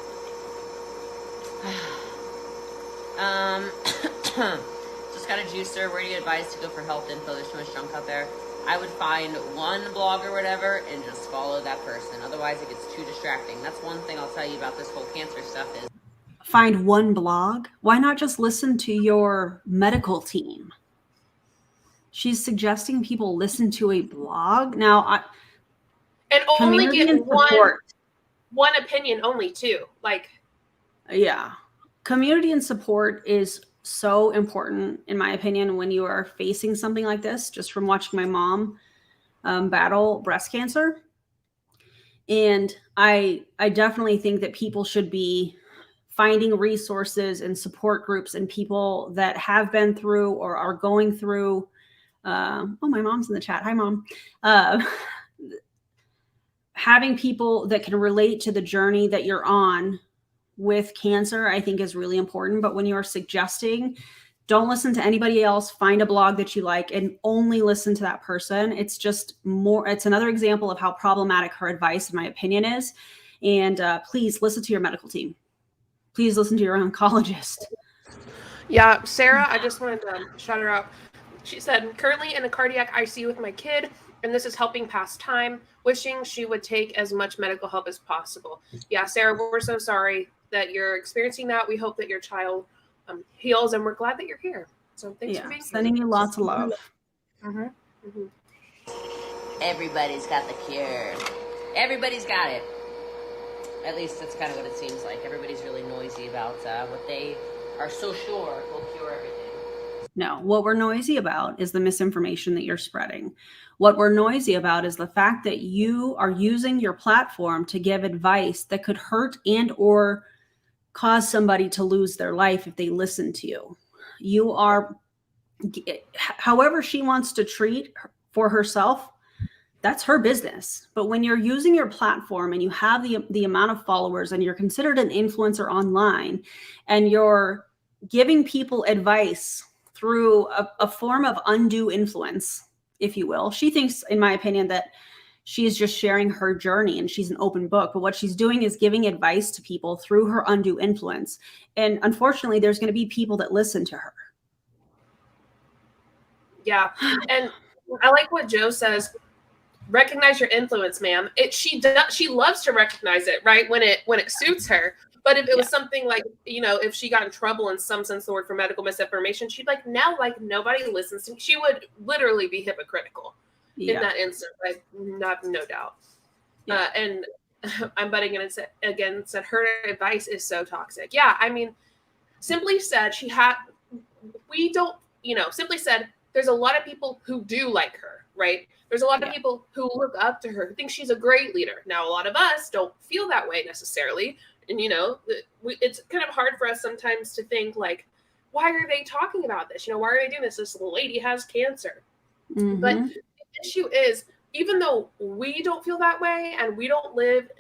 Just got a juicer. Where do you advise to go for health info? There's too much junk out there. I would find one blog or whatever and just follow that person. Otherwise, it gets too distracting. That's one thing I'll tell you about this whole cancer stuff is. Find one blog? Why not just listen to your medical team? She's suggesting people listen to a blog. Now, and only get one opinion only too. Like, yeah, community and support is so important, in my opinion, when you are facing something like this, just from watching my mom battle breast cancer. And I definitely think that people should be finding resources and support groups and people that have been through or are going through. Oh, my mom's in the chat. Hi, Mom. Having people that can relate to the journey that you're on with cancer, I think is really important. But when you are suggesting, don't listen to anybody else, find a blog that you like and only listen to that person. It's just more, it's another example of how problematic her advice, in my opinion, is. And please listen to your medical team. Please listen to your oncologist. Yeah, Sarah, I just wanted to shout her out. She said, currently in a cardiac ICU with my kid, and this is helping pass time, wishing she would take as much medical help as possible. Yeah, Sarah, we're so sorry that you're experiencing that. We hope that your child heals, and we're glad that you're here. So thanks for being here. Sending you lots of love. Everybody's got the cure. Everybody's got it. At least that's kind of what it seems like. Everybody's really noisy about what they are so sure will cure everything. No, what we're noisy about is the misinformation that you're spreading. What we're noisy about is the fact that you are using your platform to give advice that could hurt and or cause somebody to lose their life if they listen to you. You are, however she wants to treat for herself, that's her business. But when you're using your platform and you have the amount of followers and you're considered an influencer online and you're giving people advice through a form of undue influence, if you will. She thinks, in my opinion, that she's just sharing her journey and she's an open book. But what she's doing is giving advice to people through her undue influence. And unfortunately, there's going to be people that listen to her. Yeah. And I like what Joe says. Recognize your influence, ma'am. She loves to recognize it, right? When it suits her. But if it was something like, you know, if she got in trouble in some sense of the word for medical misinformation, she'd like, now like nobody listens to me. She would literally be hypocritical in that instance. Like, no doubt. And I'm butting in and said her advice is so toxic. Yeah, I mean, simply said, simply said, there's a lot of people who do like her, right? There's a lot of people who look up to her, who think she's a great leader. Now, a lot of us don't feel that way necessarily. And, you know, it's kind of hard for us sometimes to think like, why are they talking about this? You know, why are they doing this? This lady has cancer. But the issue is, even though we don't feel that way and we don't live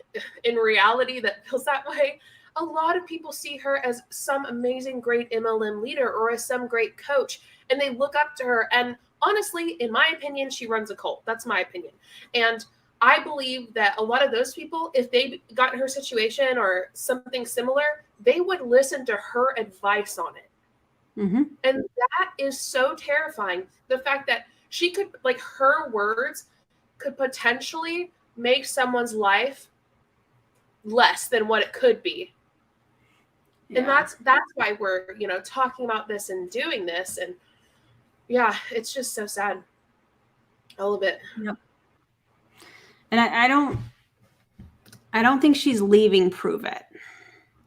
in reality that feels that way, a lot of people see her as some amazing, great MLM leader or as some great coach, and they look up to her. And honestly, in my opinion, she runs a cult. That's my opinion. And I believe that a lot of those people, if they got in her situation or something similar, they would listen to her advice on it. Mm-hmm. And that is so terrifying. The fact that she could, like, her words could potentially make someone's life less than what it could be. Yeah. And that's why we're, you know, talking about this and doing this. And yeah, it's just so sad. All of it. Yep. And I don't think she's leaving Prove It.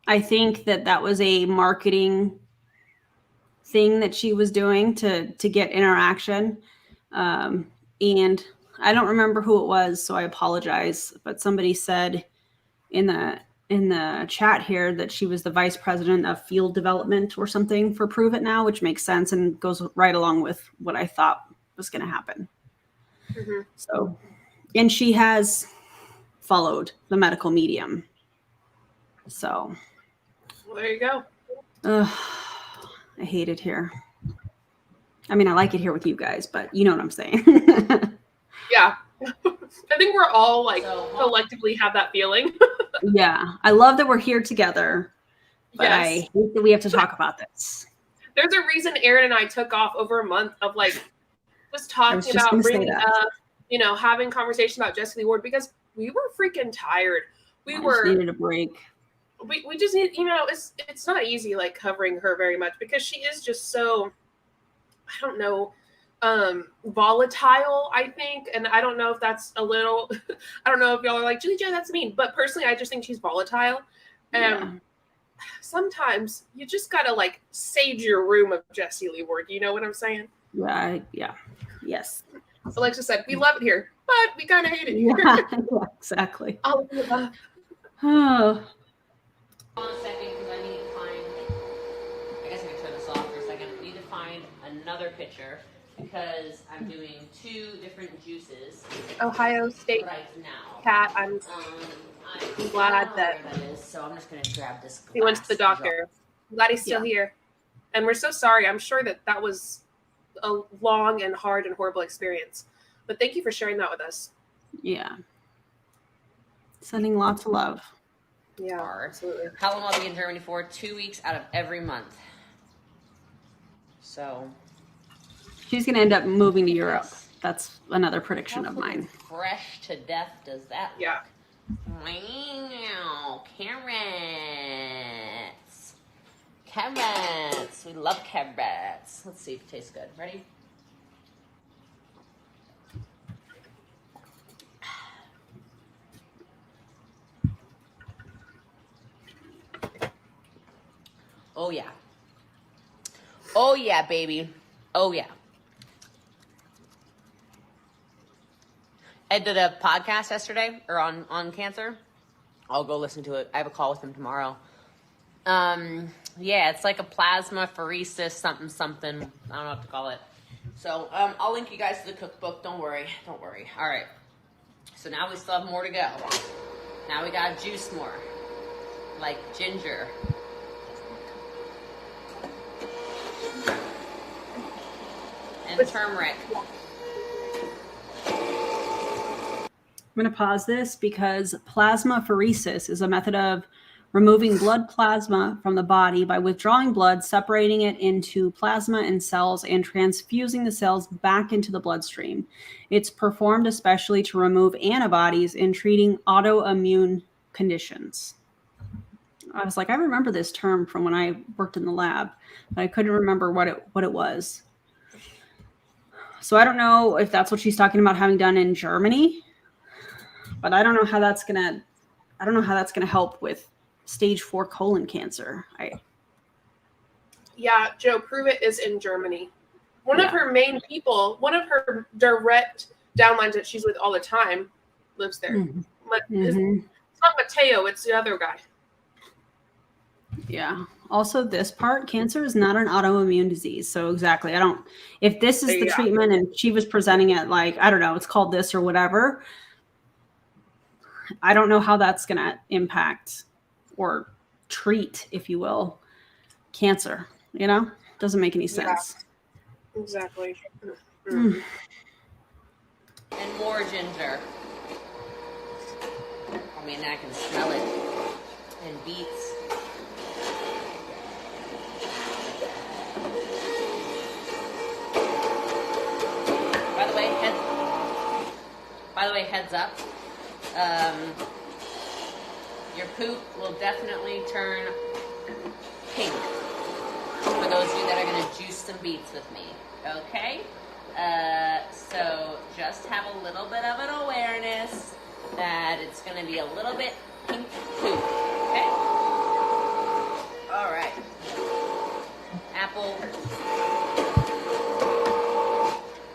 I think that was a marketing thing that she was doing to get interaction. And I don't remember who it was, so I apologize. But somebody said in the chat here that she was the vice president of field development or something for Prove It Now, which makes sense and goes right along with what I thought was going to happen. Mm-hmm. So, and she has followed the medical medium. So, Well, there you go. I hate it here. I mean, I like it here with you guys, but you know what I'm saying. Yeah. I think we're all like collectively have that feeling. Yeah. I love that we're here together, but Yes. I hate that we have to talk about this. There's a reason Aaron and I took off over a month of like just talking about bringing up, you know, having conversation about Jessie Lee Ward, because we were freaking tired. We needed a break. We just need, you know, it's not easy like covering her very much because she is just so, I don't know, volatile, I think. And I don't know if that's a little, I don't know if y'all are like, Julie Jo, that's mean. But personally, I just think she's volatile. And sometimes you just got to like sage your room of Jessie Lee Ward. You know what I'm saying? Yeah. Yes. Alexa said, we love it here, but we kind of hate it here. Yeah, exactly. All of the above. Oh. Hold on a second, because I need to find, I guess I can turn this off for a second. I need to find another picture because I'm doing 2 different juices Ohio State right now. cat. I'm glad that is, so I'm just going to grab this glass. he went to the doctor. I'm glad he's still here. And we're so sorry. I'm sure that was a long and hard and horrible experience. But thank you for sharing that with us. Yeah. Sending lots of love. Yeah, absolutely. How long will I be in Germany for? 2 weeks out of every month. So She's going to end up moving to Europe. That's another prediction of mine. Fresh to death does that look? Yeah. Wow, carrots. We love carrots. Let's see if it tastes good. Ready? Oh yeah. Oh yeah, baby. Oh yeah. Ed did a podcast yesterday, or on cancer. I'll go listen to it. I have a call with him tomorrow. Yeah, it's like a plasmapheresis something. I don't know what to call it. So I'll link you guys to the cookbook. Don't worry. All right. So now we still have more to go. Now we gotta juice more, like ginger. And turmeric. I'm going to pause this because plasmapheresis is a method of removing blood plasma from the body by withdrawing blood, separating it into plasma and cells, and transfusing the cells back into the bloodstream. It's performed especially to remove antibodies in treating autoimmune conditions. I was like, I remember this term from when I worked in the lab, but I couldn't remember what it was. So I don't know if that's what she's talking about having done in Germany, but I don't know how that's gonna help with stage 4 colon cancer. Yeah, Joe, Prove It is in Germany. One of her main people, one of her direct downlines that she's with all the time, lives there. But it's not Mateo, it's the other guy. Yeah. Also, this part, cancer is not an autoimmune disease. So exactly, if this is the Yeah. treatment and she was presenting it like, I don't know, it's called this or whatever, I don't know how that's going to impact or treat, if you will, cancer. Doesn't make any sense. Yeah, exactly. Mm. And more ginger. I mean, I can smell it. And beets. By the way, heads up. Your poop will definitely turn pink for those of you that are going to juice some beets with me. Okay? So just have a little bit of an awareness that it's going to be a little bit pink poop. Okay? All right. Apple.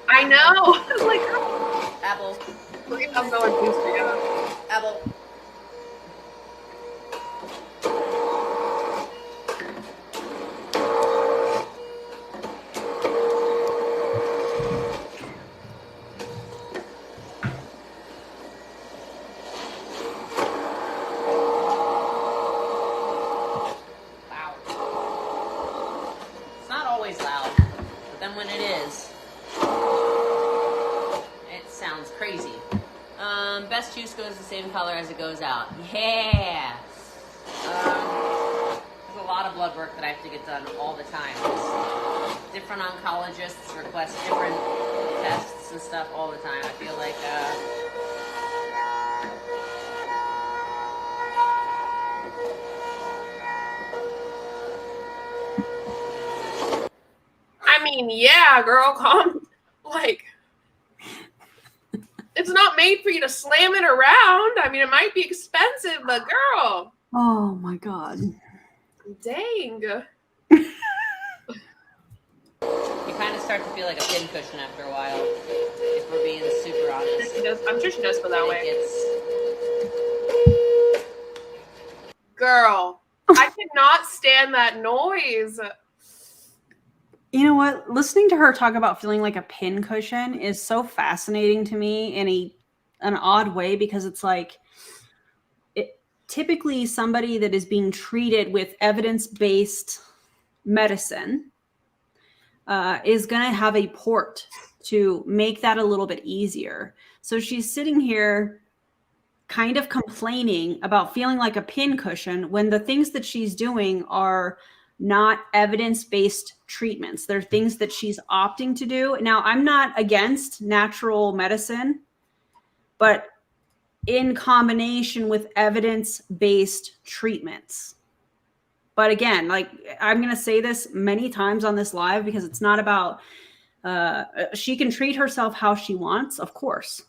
I know. Like, Apple. look at how going juice together. Apple. Loud. It's not always loud, but then when it is, it sounds crazy. Best juice goes the same color as it goes out. Yeah! There's a lot of blood work that I have to get done all the time. Different oncologists request different tests and stuff all the time. I feel like, I mean, yeah, girl, like, it's not made for you to slam it around. I mean, it might be expensive, but girl. Oh my God. Dang. you kind of start to feel like a pincushion after a while, if we're being super honest. I'm sure she does feel that way. It's Girl, I cannot stand that noise. You know what? Listening to her talk about feeling like a pin cushion is so fascinating to me in an odd way, because it's like typically somebody that is being treated with evidence-based medicine is going to have a port to make that a little bit easier. So she's sitting here kind of complaining about feeling like a pin cushion when the things that she's doing are not evidence-based treatments. They're things that she's opting to do. Now, I'm not against natural medicine, but in combination with evidence-based treatments. But again, like, I'm going to say this many times on this live, because it's not about, she can treat herself how she wants, of course,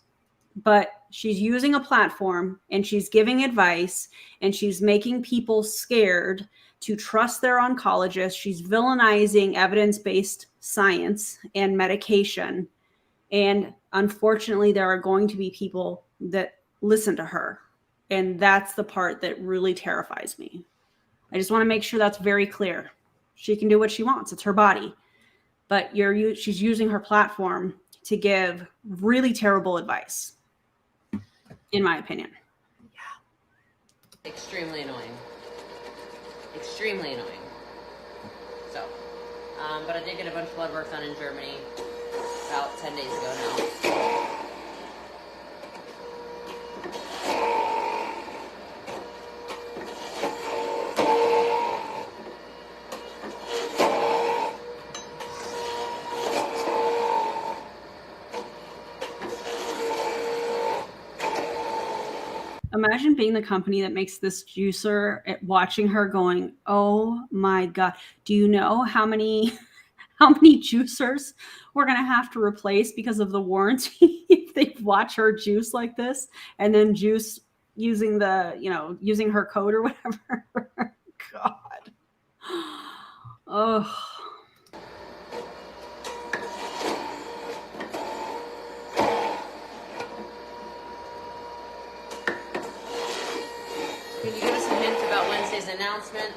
but she's using a platform and she's giving advice and she's making people scared to trust their oncologist. She's villainizing evidence-based science and medication. And unfortunately, there are going to be people that listen to her. And that's the part that really terrifies me. I just want to make sure that's very clear. She can do what she wants. It's her body. But she's using her platform to give really terrible advice, in my opinion. yeah. Extremely annoying. Extremely annoying. So, but I did get a bunch of blood work done in Germany about 10 days ago now. Imagine being the company that makes this juicer, watching her going, oh my God, do you know how many juicers we're going to have to replace because of the warranty if they watch her juice like this and then juice using using her code or whatever. God. Oh. Can you give us a hint about Wednesday's announcement.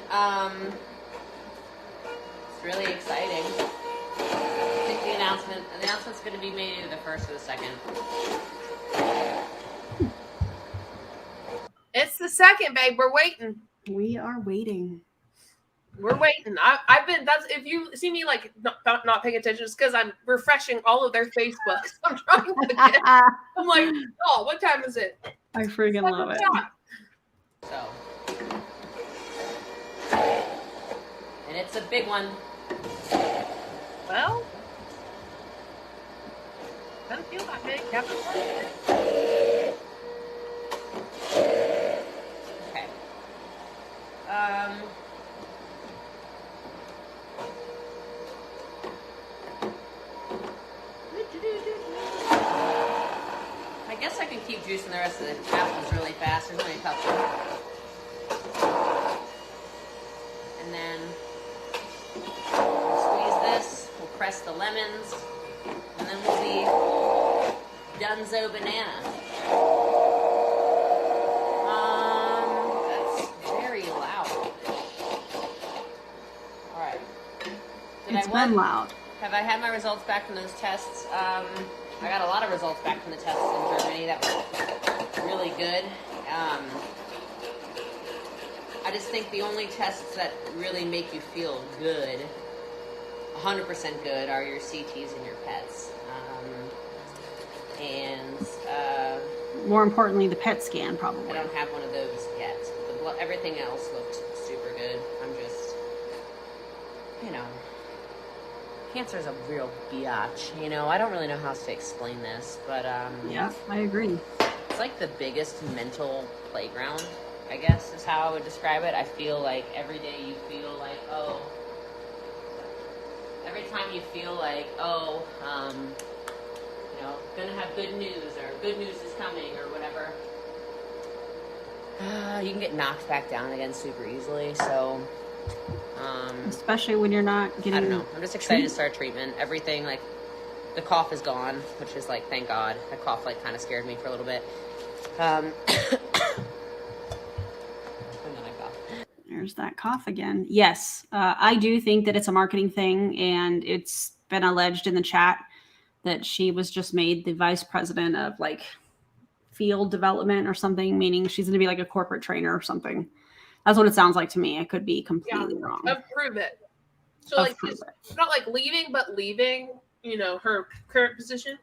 It's really exciting. I think the announcement's going to be made either the first or the second. It's the second, babe. We're waiting. We are waiting. We're waiting. I've been. That's if you see me like not paying attention, it's because I'm refreshing all of their Facebooks. I'm trying to get. I'm like, oh, what time is it? I freaking love it. So, and it's a big one. Well, doesn't feel that big. Okay. I guess I can keep juicing the rest of the apples really fast. There's only a couple. And then we'll squeeze this. We'll press the lemons. And then we'll be donezo banana. That's very loud. All right. It's been loud. Have I had my results back from those tests? I got a lot of results back from the tests in Germany that were really good. I just think the only tests that really make you feel good, 100% good, are your CTs and your PETs. More importantly, the PET scan, I probably. don't have one of those yet. Everything else looked super good. I'm just, cancer is a real biatch. I don't really know how else to explain this, but Yeah, I agree. it's like the biggest mental playground, I guess, is how I would describe it. I feel like every day you feel like, every time you feel like, gonna have good news, or good news is coming, or whatever, you can get knocked back down again super easily. So, Especially when you're not getting. I don't know. I'm just excited to start treatment. Everything, like, the cough is gone, which is like, thank God. That cough kind of scared me for a little bit. And then I cough. There's that cough again. Yes, I do think that it's a marketing thing, and it's been alleged in the chat that she was just made the vice president of field development or something, meaning she's going to be like a corporate trainer or something. That's what it sounds like to me. I could be completely wrong. Approve it. So she's not leaving, but leaving, her current position.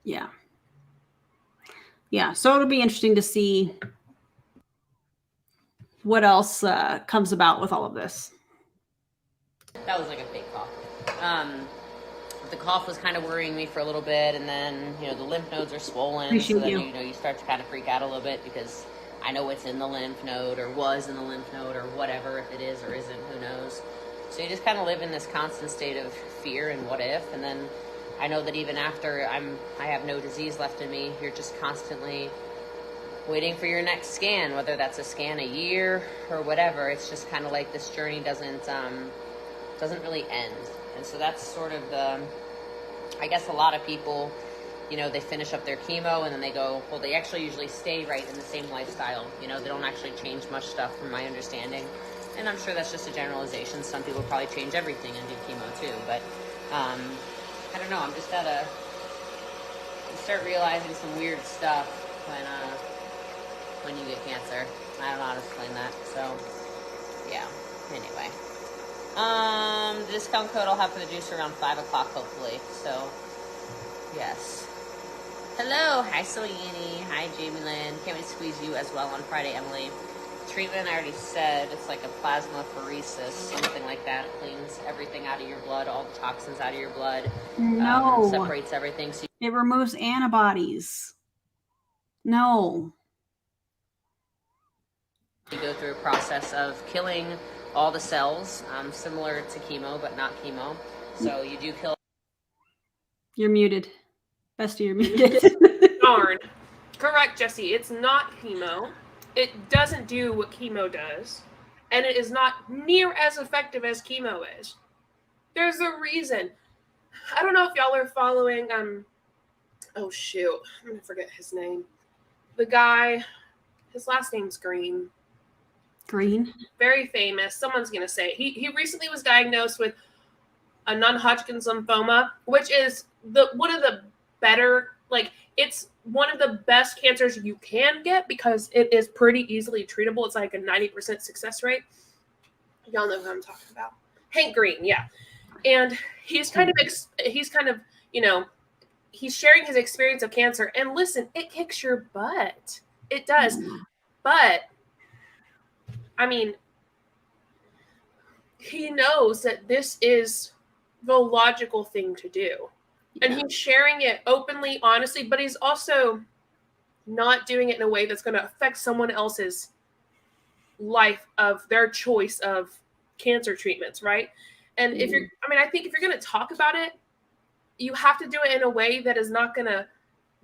Yeah. Yeah. So it'll be interesting to see what else comes about with all of this. That was like a fake cough. The cough was kind of worrying me for a little bit, and then, the lymph nodes are swollen. Appreciate so then, you. You start to kind of freak out a little bit because I know what's in the lymph node, or was in the lymph node, or whatever, if it is or isn't, who knows. So you just kind of live in this constant state of fear and what if, and then I know that even after I have no disease left in me, you're just constantly waiting for your next scan, whether that's a scan a year or whatever. It's just kind of like this journey doesn't really end. And so that's sort of I guess a lot of people, they finish up their chemo and then they go, well, they actually usually stay right in the same lifestyle. They don't actually change much stuff from my understanding. And I'm sure that's just a generalization. Some people probably change everything and do chemo too. But I don't know. I'm just you start realizing some weird stuff when you get cancer. I don't know how to explain that. So, yeah. Anyway. The discount code I'll have for the juice around 5 o'clock, hopefully. So, yes. Hello. Hi, Soyini. Hi, Jamie Lynn. Can't wait to squeeze you as well on Friday, Emily. Treatment, I already said, it's like a plasmapheresis, something like that. It cleans everything out of your blood, all the toxins out of your blood. No. Separates everything. So it removes antibodies. No. you go through a process of killing all the cells, similar to chemo, but not chemo. So you do kill. You're muted. Bestie, you're muted. Darn. Correct, Jesse. It's not chemo. It doesn't do what chemo does. And it is not near as effective as chemo is. There's a reason. I don't know if y'all are following, oh shoot, I'm gonna forget his name. The guy, his last name's Green. Green. Very famous. Someone's gonna say it. He recently was diagnosed with a non-Hodgkin's lymphoma, which is one of the better, like, it's one of the best cancers you can get because it is pretty easily treatable. It's like a 90% success rate. Y'all know who I'm talking about. Hank Green, yeah. And he's kind of you know, he's sharing his experience of cancer. And listen, it kicks your butt. It does. But I mean, he knows that this is the logical thing to do. And he's sharing it openly, honestly, but he's also not doing it in a way that's going to affect someone else's life of their choice of cancer treatments, right? And if you're, I mean, I think if you're going to talk about it, you have to do it in a way that is not going to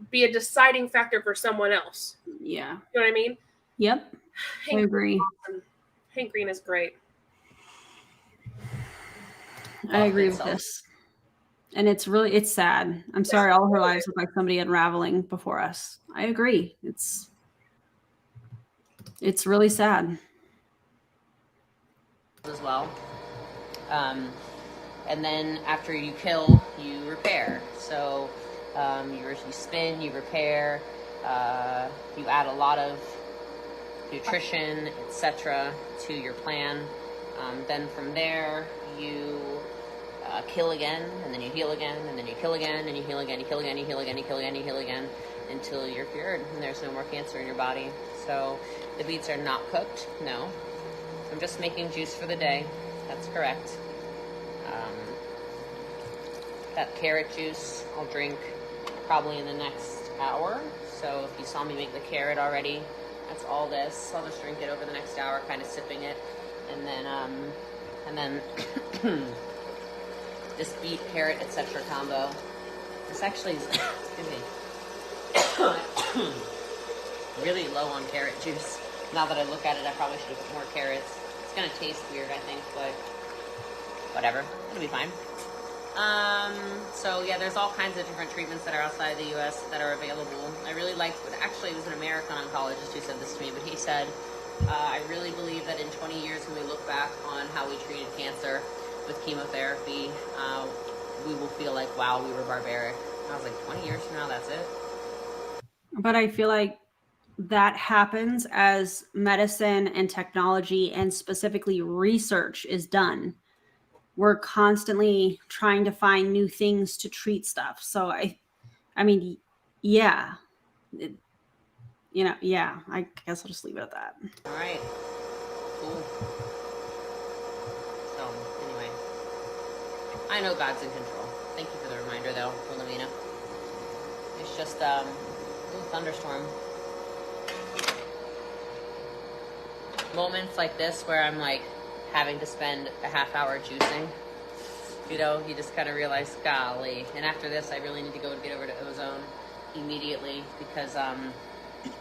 be a deciding factor for someone else. Yeah. You know what I mean? Yep. I agree. Hank Green is great. I agree with this. And it's sad. I'm sorry, all her lives look like somebody unraveling before us. I agree. It's really sad. As well. And then after you kill, you repair. So you spin, you repair, you add a lot of nutrition, etc. to your plan. Then from there, you kill again, and then you heal again, and then you kill again, and you heal again, you kill again, you heal again, you kill again, you heal again, until you're cured and there's no more cancer in your body. So the beets are not cooked, no. I'm just making juice for the day. That's correct. That carrot juice I'll drink probably in the next hour. So if you saw me make the carrot already, that's all this. I'll just drink it over the next hour, kind of sipping it, and then this beet, carrot, etc. combo. This actually is excuse me, really low on carrot juice. Now that I look at it, I probably should have put more carrots. It's gonna taste weird, I think, but whatever, it'll be fine. So yeah, there's all kinds of different treatments that are outside the U.S. that are available. I really liked, actually it was an American oncologist who said this to me, but he said, I really believe that in 20 years when we look back on how we treated cancer with chemotherapy, we will feel like, wow, we were barbaric. I was like, 20 years from now, that's it? But I feel like that happens as medicine and technology and specifically research is done. We're constantly trying to find new things to treat stuff. So I mean, yeah, yeah, I guess I'll just leave it at that. All right, cool. So anyway, I know God's in control. Thank you for the reminder though, Wilhelmina. It's just a little thunderstorm. Moments like this where I'm like having to spend a half hour juicing, you know, you just kind of realize, golly. And after this, I really need to go and get over to Ozone immediately because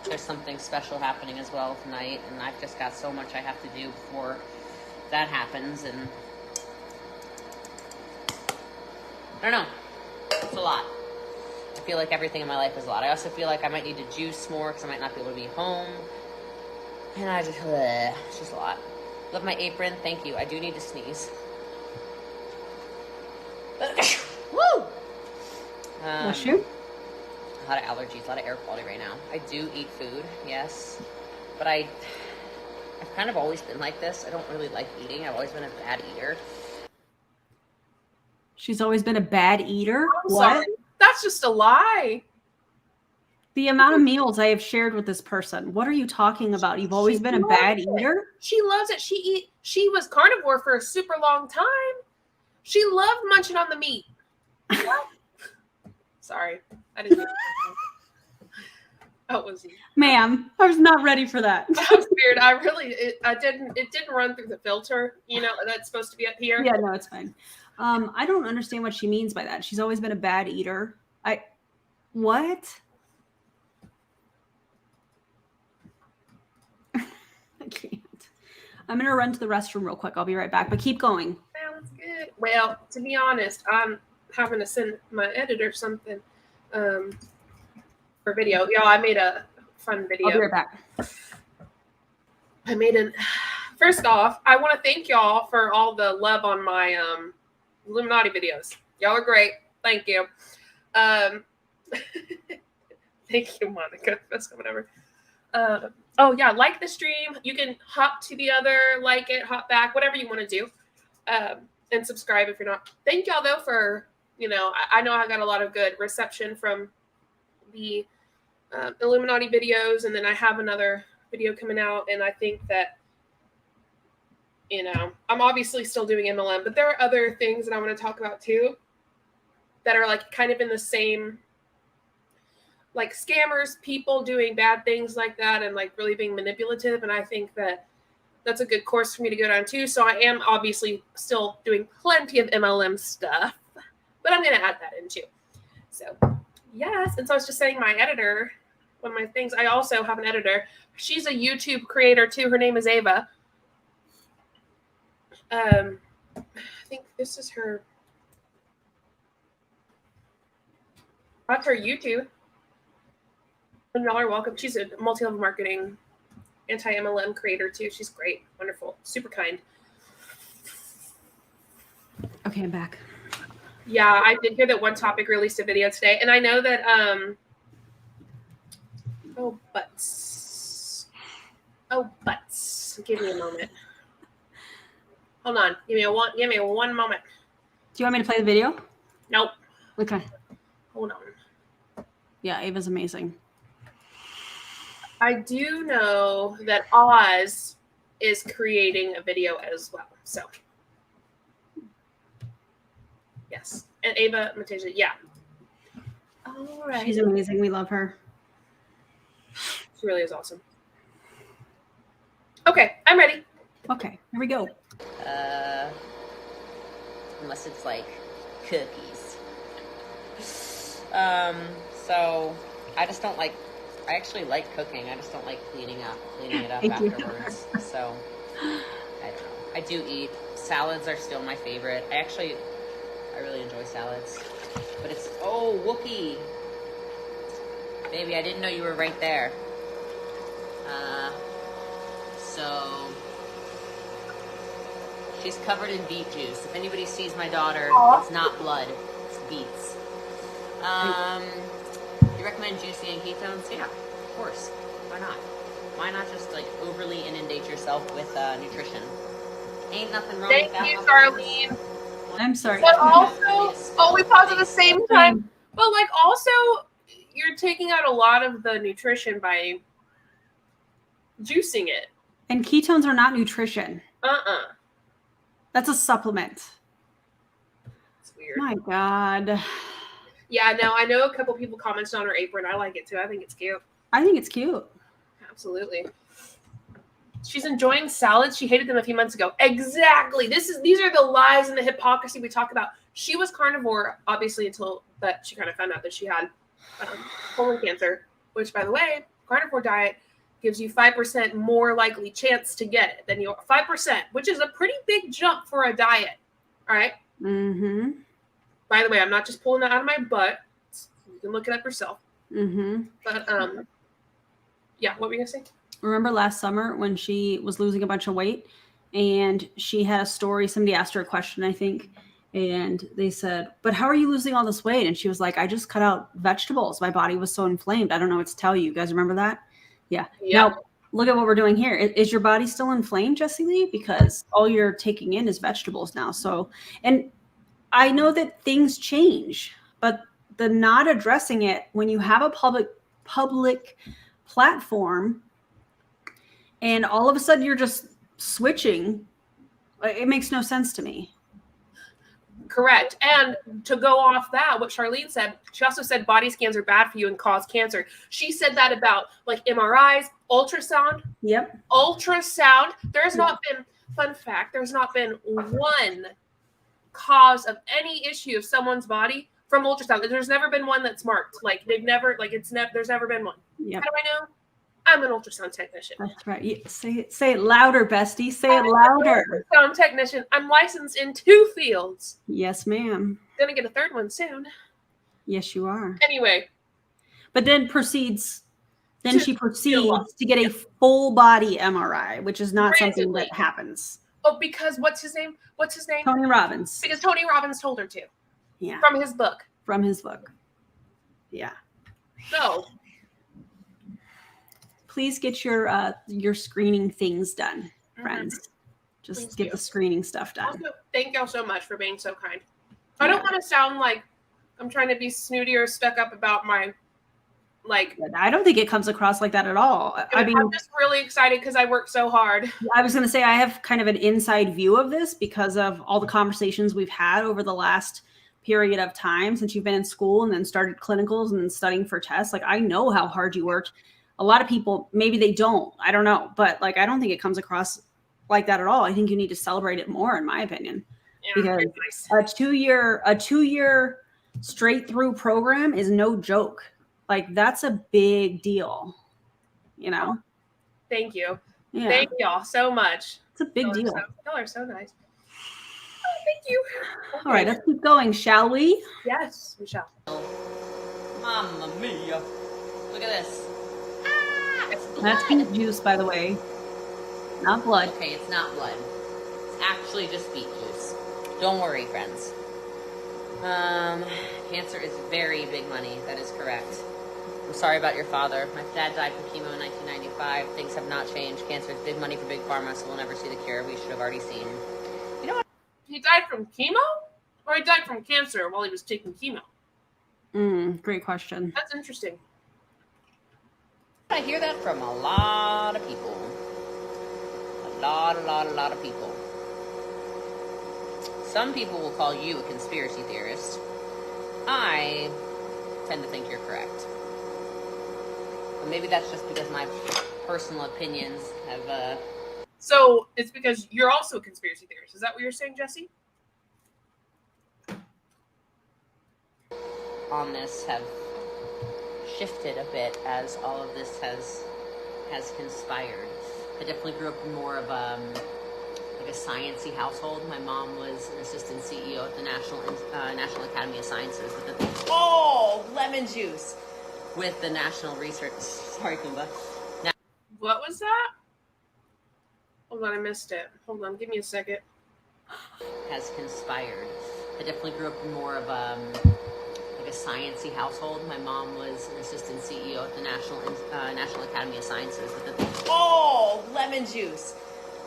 there's something special happening as well tonight, and I've just got so much I have to do before that happens, and I don't know, it's a lot. I feel like everything in my life is a lot. I also feel like I might need to juice more because I might not be able to be home, and I just, it's just a lot. Love my apron, thank you. I do need to sneeze. Woo! Bless you. A lot of allergies, a lot of air quality right now. I do eat food, yes, but I've kind of always been like this. I don't really like eating. I've always been a bad eater. She's always been a bad eater? I'm sorry. That's just a lie. The amount of meals I have shared with this person. What are you talking about? You've always been a bad eater? She loves it. She was carnivore for a super long time. She loved munching on the meat. What? Sorry. I didn't know. That was Ma'am, I was not ready for that. That was weird. It didn't run through the filter, you know, that's supposed to be up here. Yeah, no, it's fine. I don't understand what she means by that. She's always been a bad eater. What? I can't. I'm going to run to the restroom real quick. I'll be right back, but keep going. Sounds good. Well, to be honest, I'm having to send my editor something for video. Y'all, I made a fun video. I'll be right back. I made First off, I want to thank y'all for all the love on my Illuminati videos. Y'all are great. Thank you. Thank you, Monica. Best comment ever. Oh yeah, like the stream. You can hop to the other, like it, hop back, whatever you want to do. And subscribe if you're not. Thank y'all though for, I know I got a lot of good reception from the Illuminati videos, and then I have another video coming out, and I think that, I'm obviously still doing MLM, but there are other things that I want to talk about too that are like kind of in the same, like scammers, people doing bad things like that and like really being manipulative. And I think that that's a good course for me to go down too. So I am obviously still doing plenty of MLM stuff, but I'm going to add that in too. So yes. And so I was just saying my editor, one of my things, I also have an editor. She's a YouTube creator too. Her name is Ava. I think this is her. That's her YouTube. And y'all are welcome. She's a multi-level marketing, anti-MLM creator too. She's great, wonderful, super kind. Okay, I'm back. Yeah, I did hear that One Topic released a video today, and I know that oh butts. Give me a moment. Hold on. Give me one moment. Do you want me to play the video? Nope. Okay. Hold on. Yeah, Ava's amazing. I do know that Oz is creating a video as well. So, yes. And Ava Matasia, yeah. All right. She's amazing. We love her. She really is awesome. Okay, I'm ready. Okay, here we go. Unless it's like cookies. So I just don't like. I actually like cooking. I just don't like cleaning it up Thank you. afterwards. So I don't know. I do eat. Salads are still my favorite. I really enjoy salads. But it's Wookie. Baby, I didn't know you were right there. So she's covered in beet juice. If anybody sees my daughter, it's not blood. It's beets. You recommend juicy and ketones? Yeah, of course. Why not? Why not just like overly inundate yourself with nutrition? Ain't nothing wrong with that. Thank you, Darlene. I'm sorry. But also, we pause at the same time. But like also, you're taking out a lot of the nutrition by juicing it. And ketones are not nutrition. That's a supplement. It's weird. My God. Yeah, no, I know a couple people commented on her apron. I like it too. I think it's cute. I think it's cute. Absolutely. She's enjoying salads. She hated them a few months ago. Exactly. These are the lies and the hypocrisy we talk about. She was carnivore, obviously, until that she kind of found out that she had colon cancer, which, by the way, carnivore diet gives you 5% more likely chance to get it than your 5%, which is a pretty big jump for a diet. All right. Mm-hmm. By the way, I'm not just pulling that out of my butt. You can look it up yourself. Mm-hmm. But yeah, what were you gonna say? Remember last summer when she was losing a bunch of weight and she had a story, somebody asked her a question, I think, and they said, but how are you losing all this weight? And she was like, I just cut out vegetables. My body was so inflamed. I don't know what to tell you. You guys remember that? Yeah. Now, look at what we're doing here. Is your body still inflamed, Jessie Lee? Because all you're taking in is vegetables now. So, and I know that things change, but the not addressing it when you have a public platform and all of a sudden you're just switching, it makes no sense to me. Correct. And to go off that, what Charlene said, she also said body scans are bad for you and cause cancer. She said that about like MRIs, ultrasound. Yep. Ultrasound. There's not been, fun fact, there's not been one cause of any issue of someone's body from ultrasound. There's never been one that's marked. Like they've never, like there's never been one. Yep. How do I know? I'm an ultrasound technician. That's right. Say it louder, bestie. Say it louder. Ultrasound technician. I'm licensed in 2 fields. Yes, ma'am. Gonna get a 3rd one soon. Yes, you are. Anyway. But then proceeds Then she proceeds to get a full body MRI, which is not something that happens. Oh, because what's his name? Tony Robbins. Because Tony Robbins told her to. Yeah. From his book. Yeah. So please get your screening things done, friends. Just please get the screening stuff done. Also, thank y'all so much for being so kind. I don't want to sound like I'm trying to be snooty or stuck up about my I don't think it comes across like that at all. I mean, I'm just really excited because I worked so hard. I was going to say I have kind of an inside view of this because of all the conversations we've had over the last period of time since you've been in school and then started clinicals and then studying for tests. Like, I know how hard you worked. A lot of people, maybe they don't. I don't know. But like, I don't think it comes across like that at all. I think you need to celebrate it more, in my opinion. Yeah, because a two-year straight through program is no joke. Like, that's a big deal, you know? Thank you. Yeah. Thank y'all so much. It's a big deal. Y'all are so nice. Oh, thank you. Okay. All right, let's keep going, shall we? Yes, we shall. Mamma mia. Look at this. That's beet juice, by the way. Not blood. Okay, it's not blood. It's actually just beet juice. Don't worry, friends. Cancer is very big money. That is correct. I'm sorry about your father. My dad died from chemo in 1995. Things have not changed. Cancer is big money for big pharma, so we'll never see the cure. We should have already seen. You know what? He died from chemo? Or he died from cancer while he was taking chemo? Great question. That's interesting. I hear that from a lot of people. A lot of people. Some people will call you a conspiracy theorist. I tend to think you're correct. But maybe that's just because my personal opinions have, So it's because you're also a conspiracy theorist. Is that what you're saying, Jesse? on this have shifted a bit as all of this has conspired. I definitely grew up in more of like a sciencey household. My mom was an assistant CEO at the National Academy of Sciences with the lemon juice with the National Research. Sorry, Kumba. What was that? Hold on, I missed it. Hold on, give me a second. Has conspired. I definitely grew up in more of like a sciencey household. My mom was an assistant CEO at the National Academy of Sciences with the lemon juice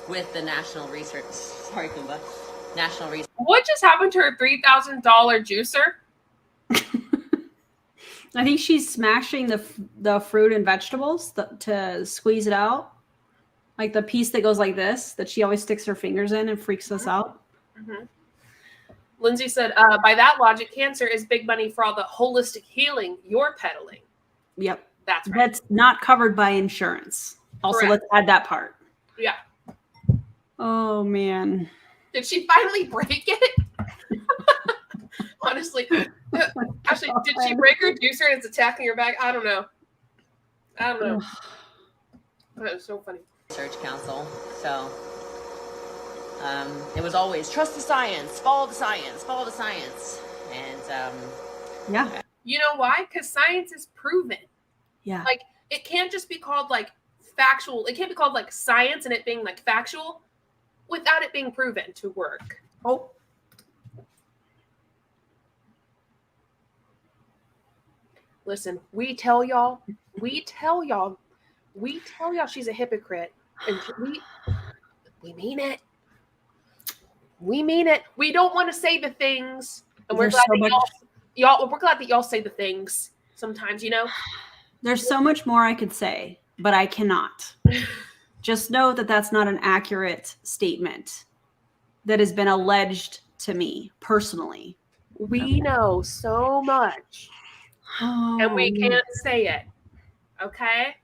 with the National Research. Sorry, Kumba. National Research. What just happened to her $3,000 juicer? I think she's smashing the fruit and vegetables to squeeze it out. Like the piece that goes like this, that she always sticks her fingers in and freaks us out. Mm-hmm. Lindsay said, by that logic, cancer is big money for all the holistic healing you're peddling. Yep. That's right. That's not covered by insurance. Also, Correct. Let's add that part. Yeah. Oh, man. Did she finally break it? Honestly. Actually, did she break her juicer and it's attacking her back? I don't know. That was so funny. Research Council. So it was always trust the science, follow the science, follow the science. And yeah. You know why? Because science is proven. Yeah. Like, it can't just be called like factual. It can't be called like science and it being like factual without it being proven to work. Oh. Listen, we tell y'all she's a hypocrite. And we mean it. We mean it. We don't want to say the things. And we're glad that we're glad that y'all say the things sometimes, you know? There's so much more I could say, but I cannot. Just know that that's not an accurate statement that has been alleged to me personally. We know so much. And we can't say it. Okay?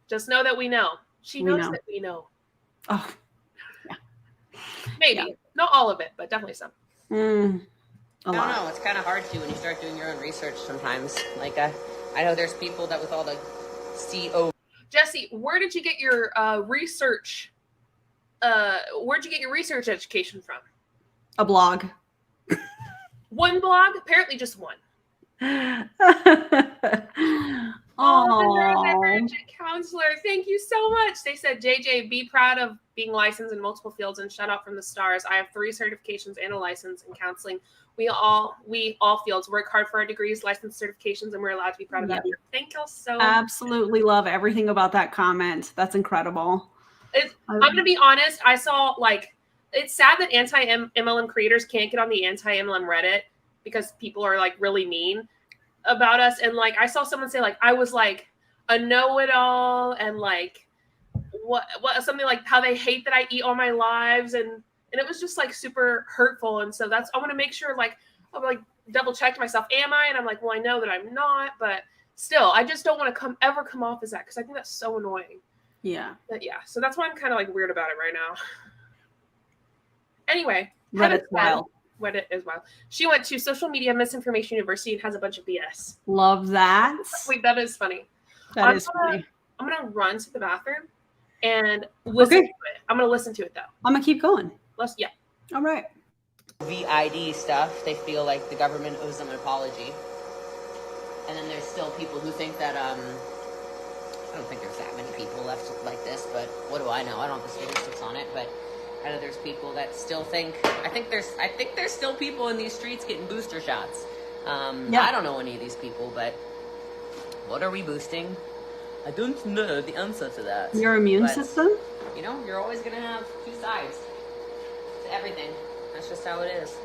Just know that we know. She knows that we know. Oh, yeah. Maybe. Yeah. Not all of it, but definitely some. I don't know. It's kind of hard to when you start doing your own research sometimes. Like, I know there's people that with all the CO. Jesse, where did you get your research? Where'd you get your research education from? A blog. One blog? Apparently just one. Oh, the Oh, neurodivergent counselor. Thank you so much. They said, JJ, be proud of being licensed in multiple fields and shut up from the stars. I have 3 certifications and a license in counseling. We all fields work hard for our degrees, license certifications, and we're allowed to be proud of that. Thank y'all so much. absolutely love everything about that comment. That's incredible. I'm going to be honest. I saw, like, it's sad that anti-MLM creators can't get on the anti-MLM Reddit because people are, like, really mean about us. And, like, I saw someone say, like, I was, like, a know-it-all and, like, what something like how they hate that I eat all my lives. And it was just, like, super hurtful. And so I want to make sure, like, I'm, like, double-checked myself. Am I? And I'm like, well, I know that I'm not. But still, I just don't want to ever come off as that because I think that's so annoying. Yeah. But yeah, so that's why I'm kind of like weird about it right now. Anyway, Reddit's wild. Reddit is wild. She went to Social Media Misinformation University and has a bunch of BS. Love that. Wait, that is funny. That is funny. I'm gonna run to the bathroom and listen to it. I'm gonna listen to it though. I'm gonna keep going. Yeah. All right. VID stuff, they feel like the government owes them an apology. And then there's still people who think that I don't think there's that many people left like this, but what do I know? I don't have the statistics on it, but I know there's people that still think. I think there's still people in these streets getting booster shots. I don't know any of these people, but what are we boosting? I don't know the answer to that. Your immune system? You know, you're always gonna have 2 sides to everything. That's just how it is.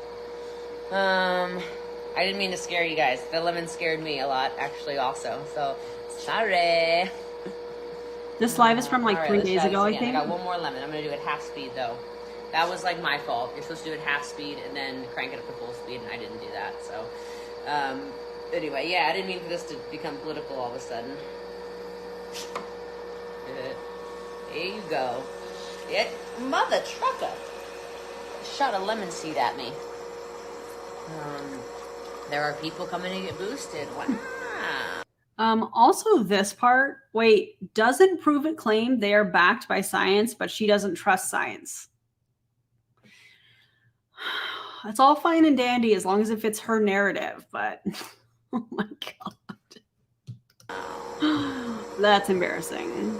I didn't mean to scare you guys. The lemon scared me a lot, actually, also. So sorry. This live is from like 3 days ago, I think. I got one more lemon. I'm going to do it half speed, though. That was like my fault. You're supposed to do it half speed and then crank it up to full speed, and I didn't do that. So, anyway, yeah, I didn't mean for this to become political all of a sudden. There you go. Yeah, mother trucker. Shot a lemon seed at me. There are people coming to get boosted. Wow. Also this part, wait, doesn't Prove It claim they are backed by science, but she doesn't trust science? It's all fine and dandy as long as it fits her narrative, but oh my God. That's embarrassing.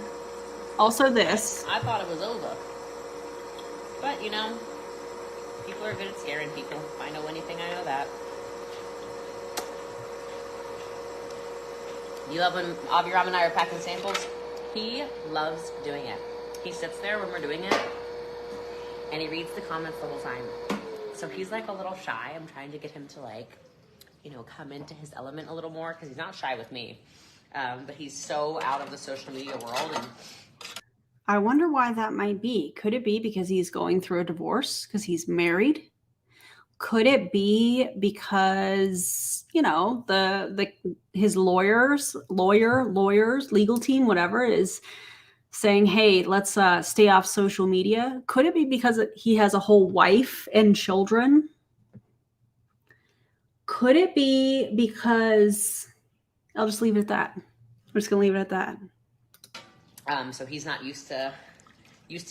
Also this. I thought it was over. But, you know, people are good at scaring people. If I know anything, I know that. You love when Abhiram and I are packing samples? He loves doing it. He sits there when we're doing it, and he reads the comments the whole time. So he's like a little shy. I'm trying to get him to, like, you know, come into his element a little more, because he's not shy with me. But he's so out of the social media world. And I wonder why that might be. Could it be because he's going through a divorce, because he's married? Could it be because, you know, his lawyers, legal team, whatever, is saying, hey, let's stay off social media? Could it be because he has a whole wife and children? Could it be because, I'll just leave it at that. I'm just gonna leave it at that. So he's not used to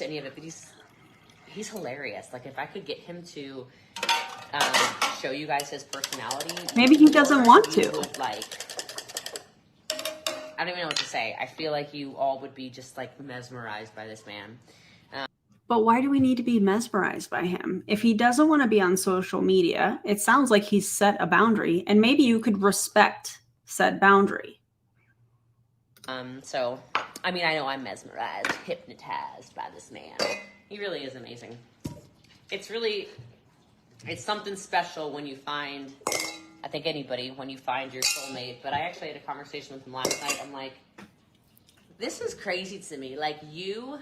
any of it, but he's hilarious. Like, if I could get him to show you guys his personality, maybe he doesn't want to. Like, I don't even know what to say. I feel like you all would be just like mesmerized by this man. But why do we need to be mesmerized by him? If he doesn't want to be on social media, it sounds like he's set a boundary, and maybe you could respect said boundary. So, I mean, I know I'm mesmerized, hypnotized by this man. He really is amazing. It's something special when you find, I think anybody, when you find your soulmate. But I actually had a conversation with him last night. I'm like, this is crazy to me. Like, you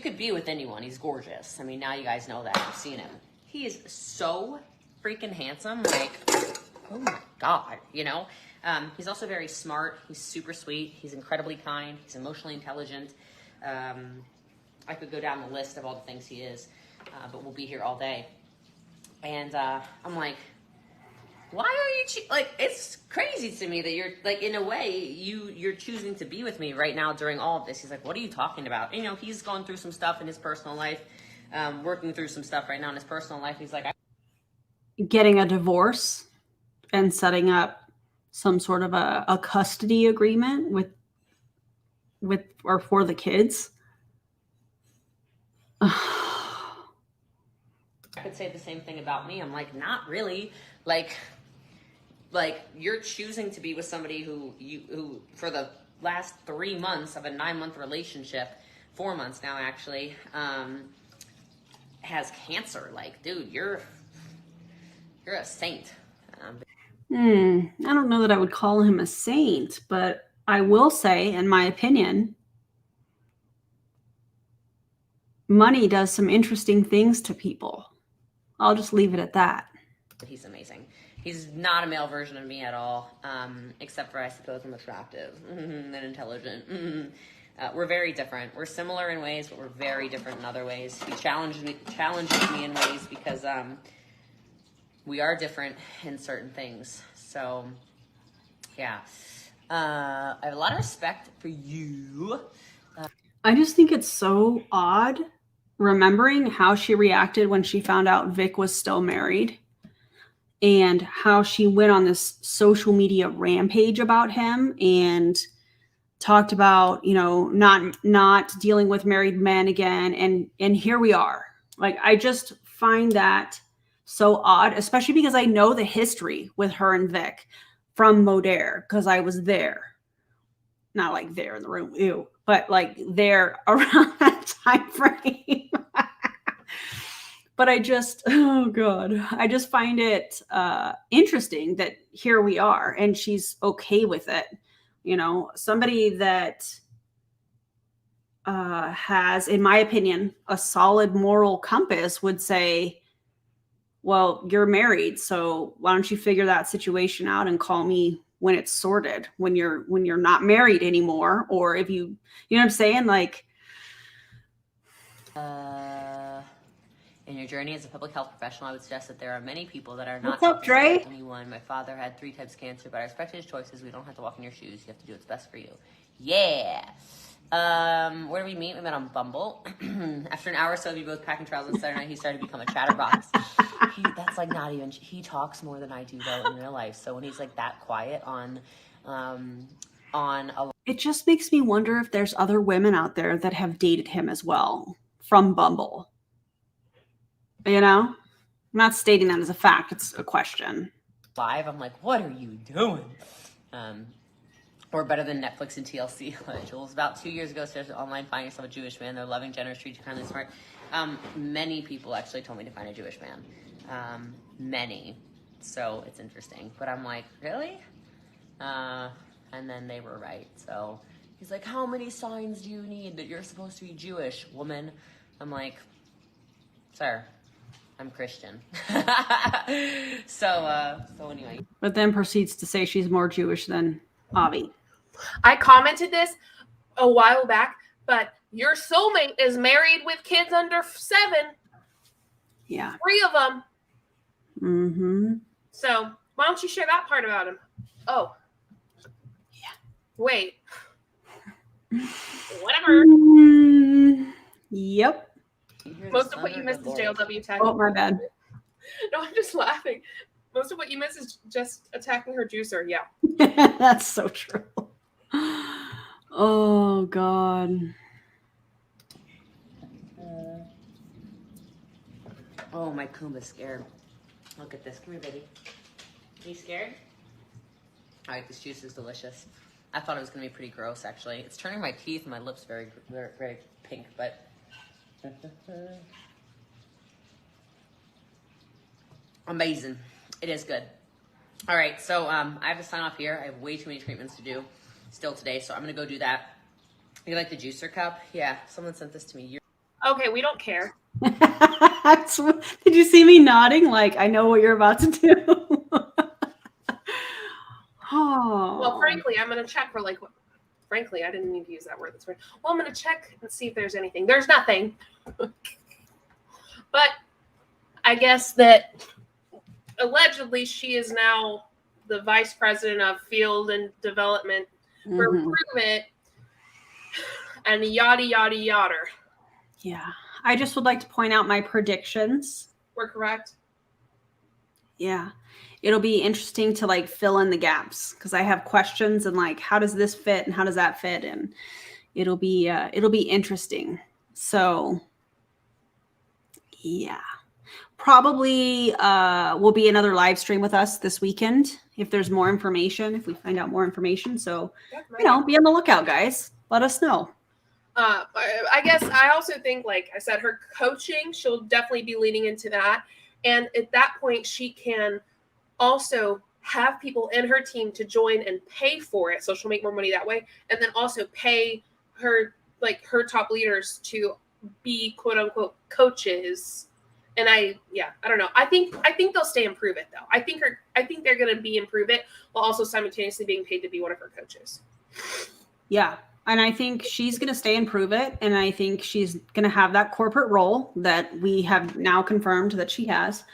could be with anyone. He's gorgeous. I mean, now you guys know that. You've seen him. He is so freaking handsome. Like, oh my God, you know? He's also very smart. He's super sweet. He's incredibly kind. He's emotionally intelligent. I could go down the list of all the things he is, but we'll be here all day. And I'm like, why are you like? It's crazy to me that you're like, in a way, you're choosing to be with me right now during all of this. He's like, what are you talking about? And, you know, he's going through some stuff in his personal life, working through some stuff right now in his personal life. He's like, getting a divorce and setting up some sort of a custody agreement with or for the kids. I could say the same thing about me. I'm like, not really. Like you're choosing to be with somebody who for the last 3 months of a 9-month relationship, 4 months now actually, has cancer. Like, dude, you're a saint. I don't know that I would call him a saint, but I will say, in my opinion, money does some interesting things to people. I'll just leave it at that. He's amazing. He's not a male version of me at all, except for, I suppose, I'm attractive and intelligent. We're very different. We're similar in ways, but we're very different in other ways. He challenges me in ways because we are different in certain things. So, yeah. I have a lot of respect for you. I just think it's so odd remembering how she reacted when she found out Vic was still married and how she went on this social media rampage about him and talked about, you know, not dealing with married men again. And here we are. Like, I just find that so odd, especially because I know the history with her and Vic from Modair because I was there. Not like there in the room, ew, but like there around that time frame. But I just, oh God, I just find it interesting that here we are and she's okay with it. You know, somebody that has, in my opinion, a solid moral compass would say, well, you're married, so why don't you figure that situation out and call me when it's sorted, when you're not married anymore, or if you know what I'm saying? Like, in your journey as a public health professional, I would suggest that there are many people that are not what's up, Dre? anyone. My father had 3 types of cancer, but I respect his choices. We don't have to walk in your shoes. You have to do what's best for you. Yeah. Where did we meet? We met on Bumble. After an hour or so of you both packing trousers on Saturday night, he started to become a chatterbox. That's like not even, he talks more than I do though in real life. So when he's like that quiet on a, it just makes me wonder if there's other women out there that have dated him as well from Bumble. You know, I'm not stating that as a fact. It's a question. live, I'm like, what are you doing? Or better than Netflix and TLC. Jules, about 2 years ago, started online, find yourself a Jewish man. They're loving, generous, treat you kindly, smart. Many people actually told me to find a Jewish man. Many. So it's interesting. But I'm like, really? And then they were right. So he's like, how many signs do you need that you're supposed to be Jewish, woman? I'm like, sir, I'm Christian. So anyway. But then proceeds to say she's more Jewish than Avi. I commented this a while back, but your soulmate is married with kids under 7. Yeah. 3 of them. Mm-hmm. So why don't you share that part about him? Oh. Yeah. Wait. Whatever. Yep. Most of what you miss is JLW tag. Oh, my bad. No, I'm just laughing. Most of what you miss is just attacking her juicer. Yeah. That's so true. Oh, God. Oh, my Kumba's scared. Look at this. Come here, baby. Are you scared? All right, this juice is delicious. I thought it was going to be pretty gross, actually. It's turning my teeth and my lips very, very, very pink, but... Amazing. It is good. All right, so I have to sign off here. I have way too many treatments to do still today, so I'm going to go do that. You like the juicer cup? Yeah, someone sent this to me. Okay, we don't care. Did you see me nodding? Like, I know what you're about to do. Oh. Well, frankly, I'm going to check for like what. Frankly, I didn't mean to use that word. That's right. Well, I'm going to check and see if there's anything. There's nothing. But I guess that allegedly she is now the vice president of field and development for Prove It and yada, yada, yada. Yeah. I just would like to point out my predictions. We're correct. Yeah. It'll be interesting to like fill in the gaps because I have questions and like, how does this fit and how does that fit? And it'll be interesting. So yeah, probably will be another live stream with us this weekend if there's more information, if we find out more information. So, you know, be on the lookout, guys. Let us know. I guess I also think, like I said, her coaching, she'll definitely be leaning into that. And at that point, she can also have people in her team to join and pay for it. So she'll make more money that way. And then also pay her, like her top leaders to be quote unquote coaches. And I don't know. I think they'll stay and prove it though. I think they're going to be and prove it while also simultaneously being paid to be one of her coaches. Yeah. And I think she's going to stay and prove it. And I think she's going to have that corporate role that we have now confirmed that she has.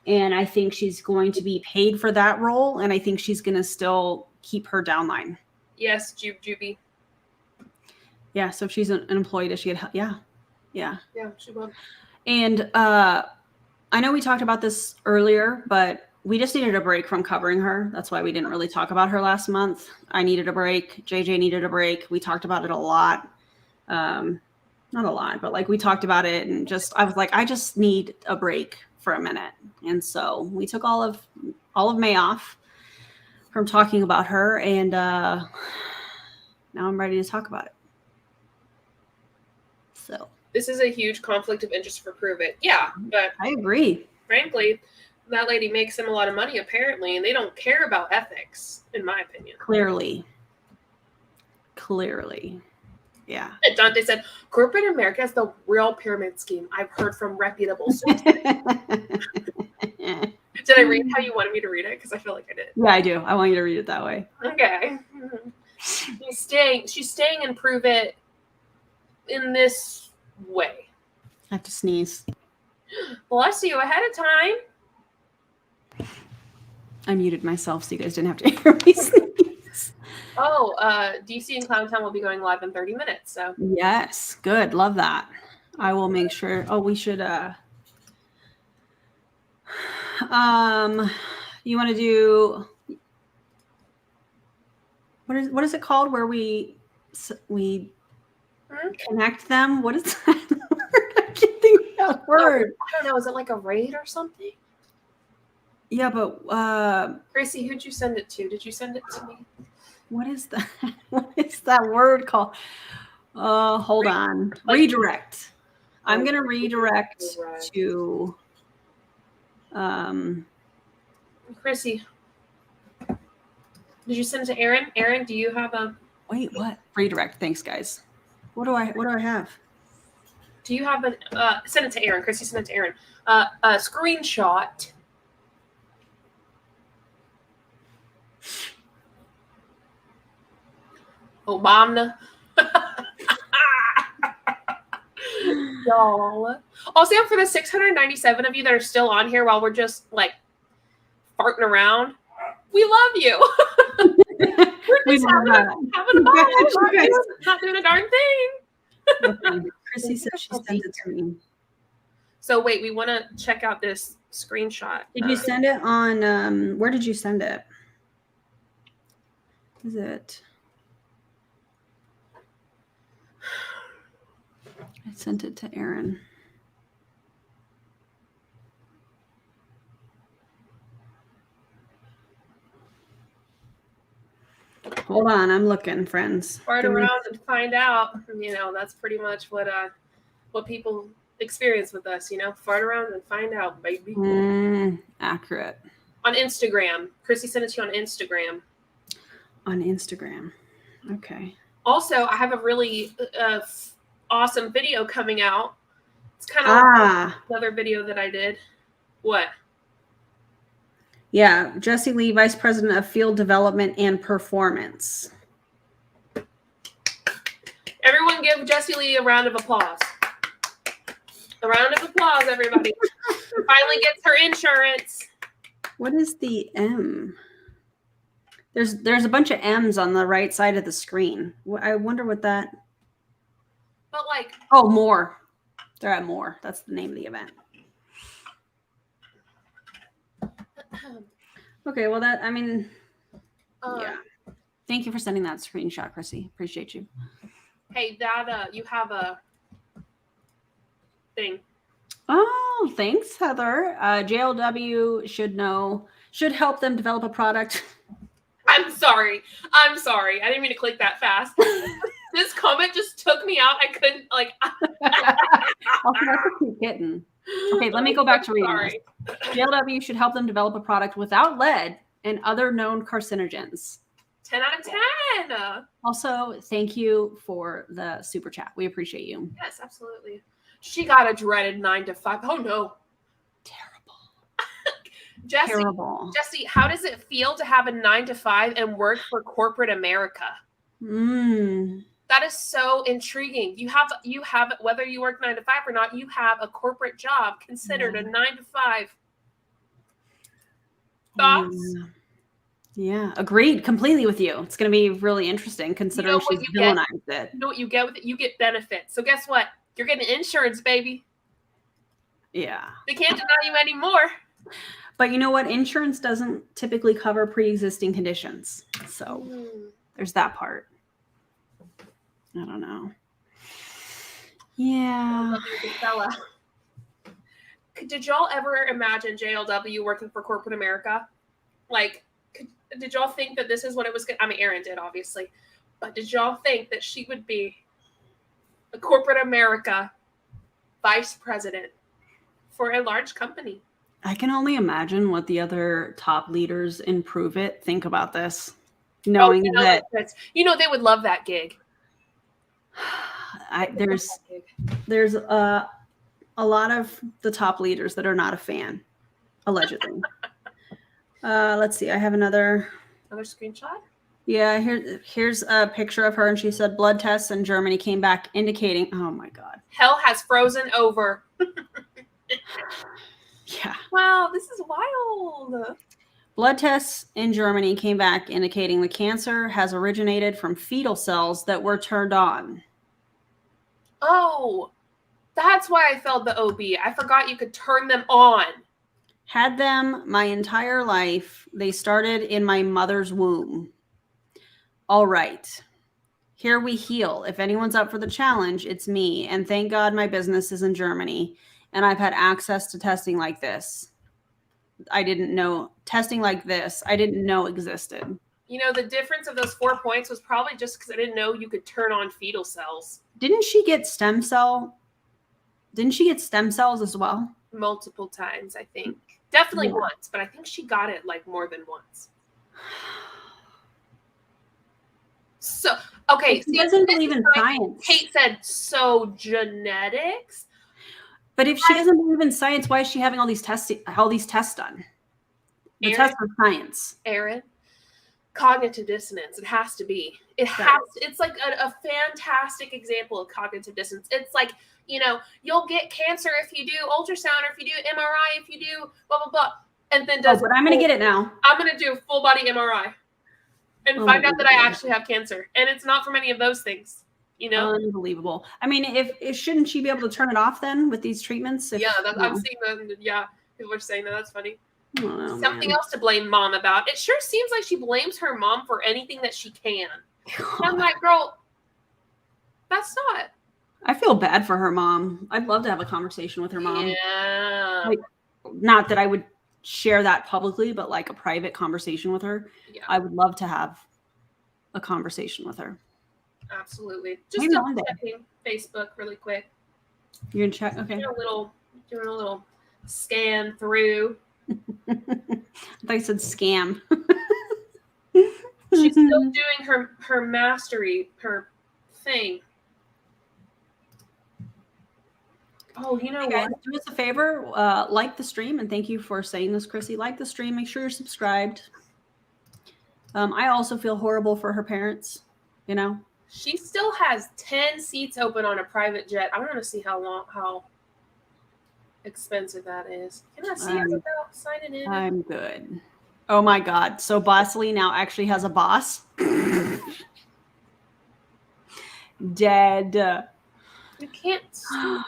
And I think she's going to be paid for that role. And I think she's going to still keep her downline. Yes, Juby. Yeah. So if she's an employee, does she get help? Yeah. Yeah. Yeah, she will. And I know we talked about this earlier, but we just needed a break from covering her. That's why we didn't really talk about her last month. I needed a break. JJ needed a break. We talked about it a lot. Not a lot, but like we talked about it and I was like, I just need a break for a minute. And so we took all of May off from talking about her. And now I'm ready to talk about it. So this is a huge conflict of interest for Prove It. Yeah, but I agree. Frankly, that lady makes them a lot of money apparently, and they don't care about ethics, in my opinion. Clearly. Yeah. Dante said, corporate America is the real pyramid scheme. I've heard from reputable sources. Did I read how you wanted me to read it? Because I feel like I did. Yeah, I do. I want you to read it that way. Okay. She's staying and Prove It in this way. I have to sneeze. Bless you ahead of time. I muted myself so you guys didn't have to hear me sneeze. Oh, DC and Clowntown will be going live in 30 minutes. So yes, good. Love that. I will make sure. Oh, we should you want to do what is it called where we connect them? What is that word? I can't think of that word. I don't know. Is it like a raid or something? Yeah, but Gracie, who'd you send it to? Did you send it to me? What is that? What is that word called? Hold on. Redirect. I'm gonna redirect to Chrissy. Did you send it to Aaron? Aaron, do you have a wait, what? Redirect. Thanks, guys. What do I have? Do you have a send it to Aaron? Chrissy, send it to Aaron. A screenshot. Obama. Y'all. Also, for the 697 of you that are still on here while we're just like farting around, we love you. We're just having a ball. Not doing a darn thing. Chrissy said she sent it to me. So wait, we want to check out this screenshot. Did you send it on where did you send it? Is it? I sent it to Aaron. Hold on, I'm looking, friends. Fart around and find out. You know, that's pretty much what people experience with us. You know, fart around and find out, baby. Accurate. On Instagram, Chrissy sent it to you on Instagram. On Instagram, okay. Also, I have a really awesome video coming out. It's kind of another video that I did. What? Yeah, Jessie Lee, Vice President of Field Development and Performance. Everyone give Jessie Lee a round of applause. A round of applause, everybody. Finally gets her insurance. What is the M? There's a bunch of M's on the right side of the screen. I wonder what that... But like... Oh, more. They're at More. That's the name of the event. Okay, well that, I mean, Um, yeah. Thank you for sending that screenshot, Chrissy. Appreciate you. Hey, that you have a thing. Oh, thanks, Heather. JLW should help them develop a product. I'm sorry. I didn't mean to click that fast. This comment just took me out. I couldn't like. Oh, that's a cute kitten. Okay, let me go back to reading Sorry. this. JLW should help them develop a product without lead and other known carcinogens. 10 out of 10. Also, thank you for the super chat. We appreciate you. Yes, absolutely. She got a dreaded 9 to 5. Oh no. Terrible. Jesse, Terrible. Jesse, how does it feel to have a 9 to 5 and work for corporate America? That is so intriguing. You have whether you work 9 to 5 or not, you have a corporate job considered a 9 to 5. Thoughts? Yeah, agreed completely with you. It's going to be really interesting considering she's villainized it. You know what you get with it? You get benefits. So guess what? You're getting insurance, baby. Yeah. They can't deny you anymore. But you know what? Insurance doesn't typically cover pre-existing conditions. So there's that part. I don't know. Yeah. Did y'all ever imagine JLW working for corporate America? Like, did y'all think that this is what it was? I mean, Erin did, obviously. But did y'all think that she would be a corporate America vice president for a large company? I can only imagine what the other top leaders in Prove It think about this. Knowing that they would love that gig. There's a lot of the top leaders that are not a fan, allegedly. Let's see. I have another screenshot. Yeah, here's a picture of her, and she said blood tests in Germany came back indicating. Oh my God. Hell has frozen over. Yeah. Wow, this is wild. Blood tests in Germany came back indicating the cancer has originated from fetal cells that were turned on. Oh, that's why I failed the OB. I forgot you could turn them on. Had them my entire life. They started in my mother's womb. All right. Here we heal. If anyone's up for the challenge, it's me. And thank God my business is in Germany. And I've had access to testing like this. I didn't know existed. You know, the difference of those 4 points was probably just because I didn't know you could turn on fetal cells. Didn't she get stem cells as well? Multiple times, I think. Definitely once, but I think she got it like more than once. So, okay. She doesn't believe in science. Kate said, so genetics? But if she doesn't believe in science, why is she having all these tests done? The test for science. Erin, cognitive dissonance. It has to be. It's like a fantastic example of cognitive dissonance. It's like, you'll get cancer if you do ultrasound, or if you do MRI, if you do blah, blah, blah. And then but I'm going to get it now. I'm going to do a full body MRI and find out that I actually have cancer. And it's not from any of those things. Unbelievable. I mean, if shouldn't she be able to turn it off then with these treatments? I'm seeing that. Yeah, people are saying that. That's funny. Oh, Something else to blame mom about. It sure seems like she blames her mom for anything that she can. I'm like, girl, that's not. I feel bad for her mom. I'd love to have a conversation with her mom. Yeah. Like, not that I would share that publicly, but like a private conversation with her. Yeah. I would love to have a conversation with her. Absolutely. Just checking Facebook really quick. You're gonna check? Okay. Doing a little scan through. I thought you said scam. She's still doing her mastery, her thing. Oh, you know what? Do us a favor, like the stream, and thank you for saying this, Chrissy. Like the stream. Make sure you're subscribed. I also feel horrible for her parents. She still has 10 seats open on a private jet. I want to see how expensive that is. Can I see it without signing in? I'm good. Oh my God. So BOSSLEE now actually has a boss. Dead. You can't see.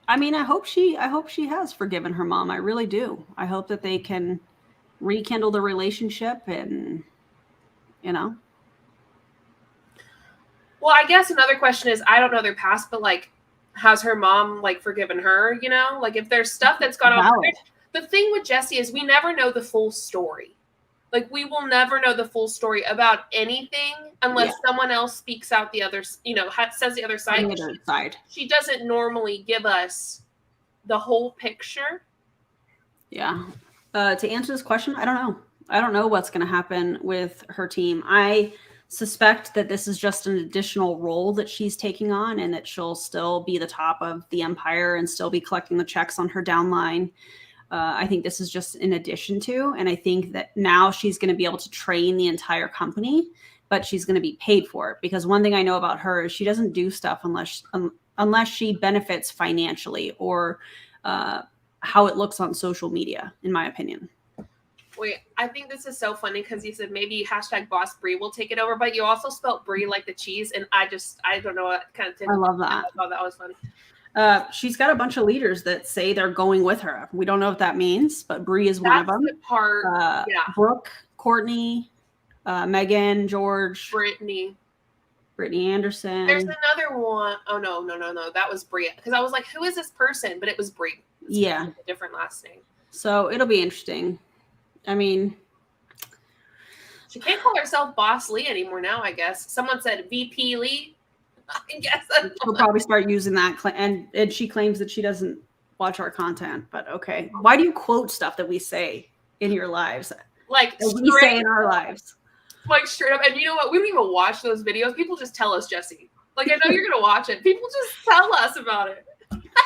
I mean, I hope she has forgiven her mom. I really do. I hope that they can rekindle the relationship and, you know. Well, I guess another question is, I don't know their past, but like, has her mom like forgiven her? You know, like if there's stuff that's gone on. The thing with Jessie is we never know the full story. Like we will never know the full story about anything unless someone else speaks out the other, you know, says the other side. She doesn't normally give us the whole picture. Yeah. To answer this question, I don't know. I don't know what's going to happen with her team. I suspect that this is just an additional role that she's taking on and that she'll still be the top of the empire and still be collecting the checks on her downline. I think this is just in addition to, and I think that now she's going to be able to train the entire company, but she's going to be paid for it, because one thing I know about her is she doesn't do stuff unless she benefits financially or how it looks on social media, in my opinion. Wait, I think this is so funny because you said maybe #BossBrie will take it over, but you also spelled Brie like the cheese, and I don't know what kind of thing. I love that. I thought that was funny. She's got a bunch of leaders that say they're going with her. We don't know what that means, but Brie is one of them. The part, Brooke, Courtney, Megan, George, Brittany Anderson. There's another one. Oh no. That was Brie. Because I was like, who is this person? But it was Brie. Yeah. A different last name. So it'll be interesting. I mean, she can't call herself Boss Lee anymore now, I guess. Someone said VP Lee. I guess she'll probably start using that, and she claims that she doesn't watch our content, but okay. Why do you quote stuff that we say in your lives? Like we say in our lives. Like straight up. And you know what? We don't even watch those videos. People just tell us, Jessie. Like, I know you're gonna watch it. People just tell us about it.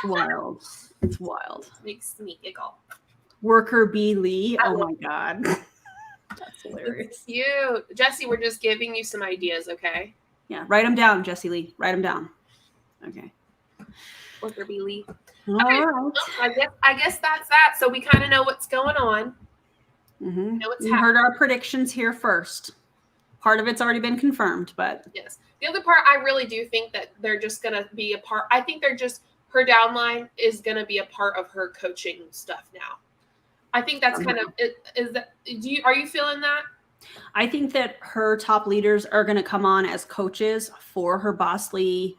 Wild. It's wild. Makes me giggle. Worker B. Lee. Oh my God. That's hilarious. It's cute. Jessie, we're just giving you some ideas, okay? Yeah, write them down, Jessie Lee. Write them down. Okay. Worker B. Lee. All okay. right. Well, I guess that's that. So we kind of know what's going on. Mm-hmm. You heard our predictions here first. Part of it's already been confirmed, but yes. The other part, I really do think that they're just gonna be a part. I think they're just her downline is gonna be a part of her coaching stuff now. I think that's kind of it. Is that? Are you feeling that? I think that her top leaders are going to come on as coaches for her BOSSLEE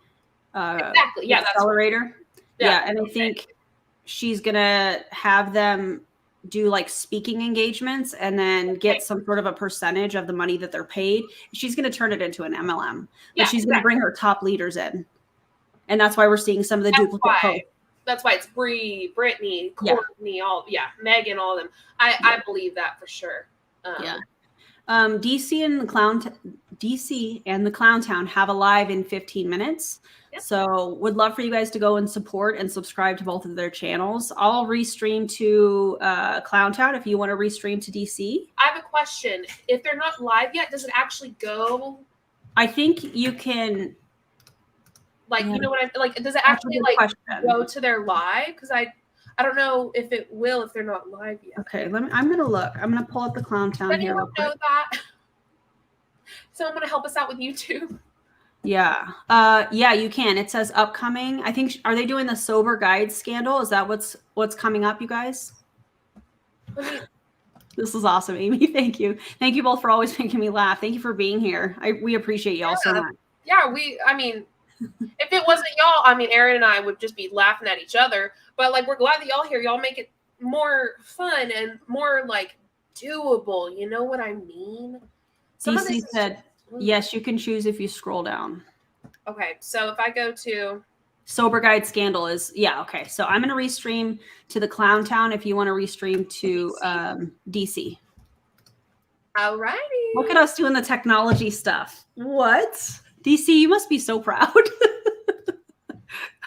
exactly. Yeah, accelerator. Yeah, and I think she's going to have them do like speaking engagements and then get some sort of a percentage of the money that they're paid. She's going to turn it into an MLM, but she's going to bring her top leaders in. And that's why we're seeing some of the duplicate posts. That's why it's Brie, Brittany, Courtney, Megan, all of them. I believe that for sure. DC and the Clown Town have a live in 15 minutes. Yep. So would love for you guys to go and support and subscribe to both of their channels. I'll restream to Clown Town if you want to restream to DC. I have a question. If they're not live yet, does it actually go? I think you can. Like, you know what I like? Does it actually like go to their live? Because I don't know if it will if they're not live yet. Okay, I'm gonna look. I'm gonna pull up the Clown Town here. Anyone know that? Someone want to help us out with YouTube? Yeah, you can. It says upcoming. I think are they doing the sober guide scandal? Is that what's coming up, you guys? This is awesome, Amy. Thank you both for always making me laugh. Thank you for being here. We appreciate y'all so much. Yeah, I mean. If it wasn't y'all, I mean, Aaron and I would just be laughing at each other. But like, we're glad that y'all here. Y'all make it more fun and more like doable. You know what I mean? DC said, yes, you can choose if you scroll down. Okay, so if I go to Sober Guide Scandal is okay. So I'm gonna restream to the Clown Town if you want to restream to DC. Alrighty. Look at us doing the technology stuff. What? DC, you must be so proud.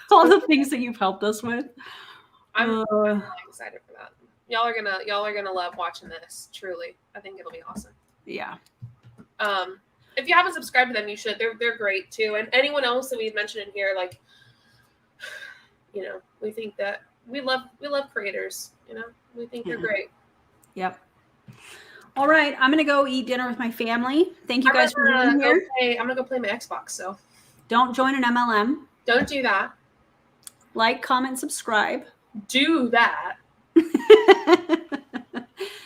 All the things that you've helped us with. I'm really excited for that. Y'all are gonna love watching this. Truly, I think it'll be awesome. Yeah. If you haven't subscribed to them, you should. They're great too. And anyone else that we've mentioned in here, like, you know, we think that we love creators. You know, we think they're great. Yep. All right, I'm gonna go eat dinner with my family. Thank you guys for being here. I'm gonna go play my Xbox. So don't join an MLM. Don't do that. Like, comment, subscribe. Do that.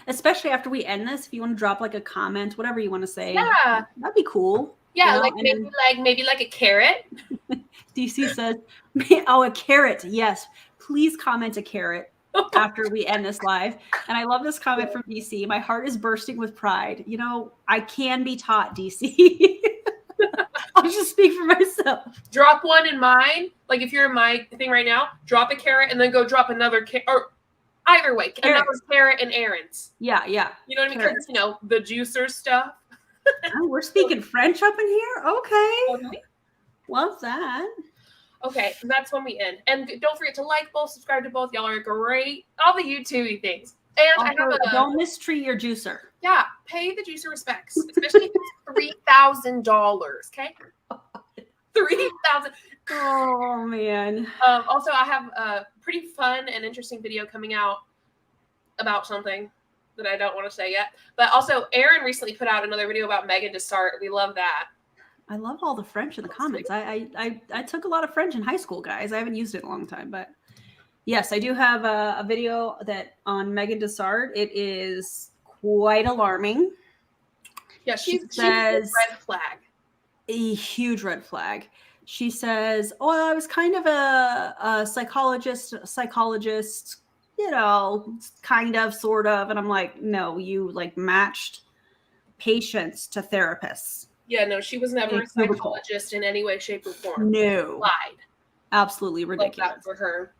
Especially after we end this, if you want to drop like a comment, whatever you want to say, Yeah. that'd be cool. Yeah, You know? like And maybe like a carrot. DC says, "Oh, a carrot. Yes, please comment a carrot after we end this live." And I love this comment from DC. My heart is bursting with pride. You know, I can be taught, DC. I'll just speak for myself. Drop one in mine. Like if you're in my thing right now, drop a carrot and then go drop another carrot. Or either way, another carrot and Aaron's. Yeah. You know what I mean? Because, you know, the juicer stuff. Oh, we're speaking French up in here? Okay. Okay. Love that. Okay, and that's when we end. And don't forget to like both, subscribe to both. Y'all are great. All the YouTube things. And Also, I have don't mistreat your juicer. Yeah, pay the juicer respects, especially if it's $3,000. Okay, $3,000. Oh man. Also, I have a pretty fun and interesting video coming out about something that I don't want to say yet. But also, Aaron recently put out another video about Megan Dessart. We love that. I love all the French in the comments. I took a lot of French in high school, guys. I haven't used it in a long time, but yes, I do have a video that on Megan Dessart. It is quite alarming. Yeah, she's a red flag. A huge red flag. She says, "Oh, I was kind of a psychologist, you know, kind of, sort of." And I'm like, no, you like matched patients to therapists. Yeah, no, she was never a psychologist in any way, shape, or form. No. Lied. Absolutely ridiculous. Love that for her.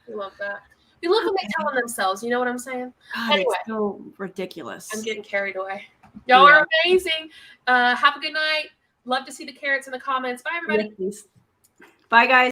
We love that. We love when they tell them themselves. You know what I'm saying? God, anyway, it's so ridiculous. I'm getting carried away. Y'all are amazing. Have a good night. Love to see the carrots in the comments. Bye, everybody. Yes, bye, guys.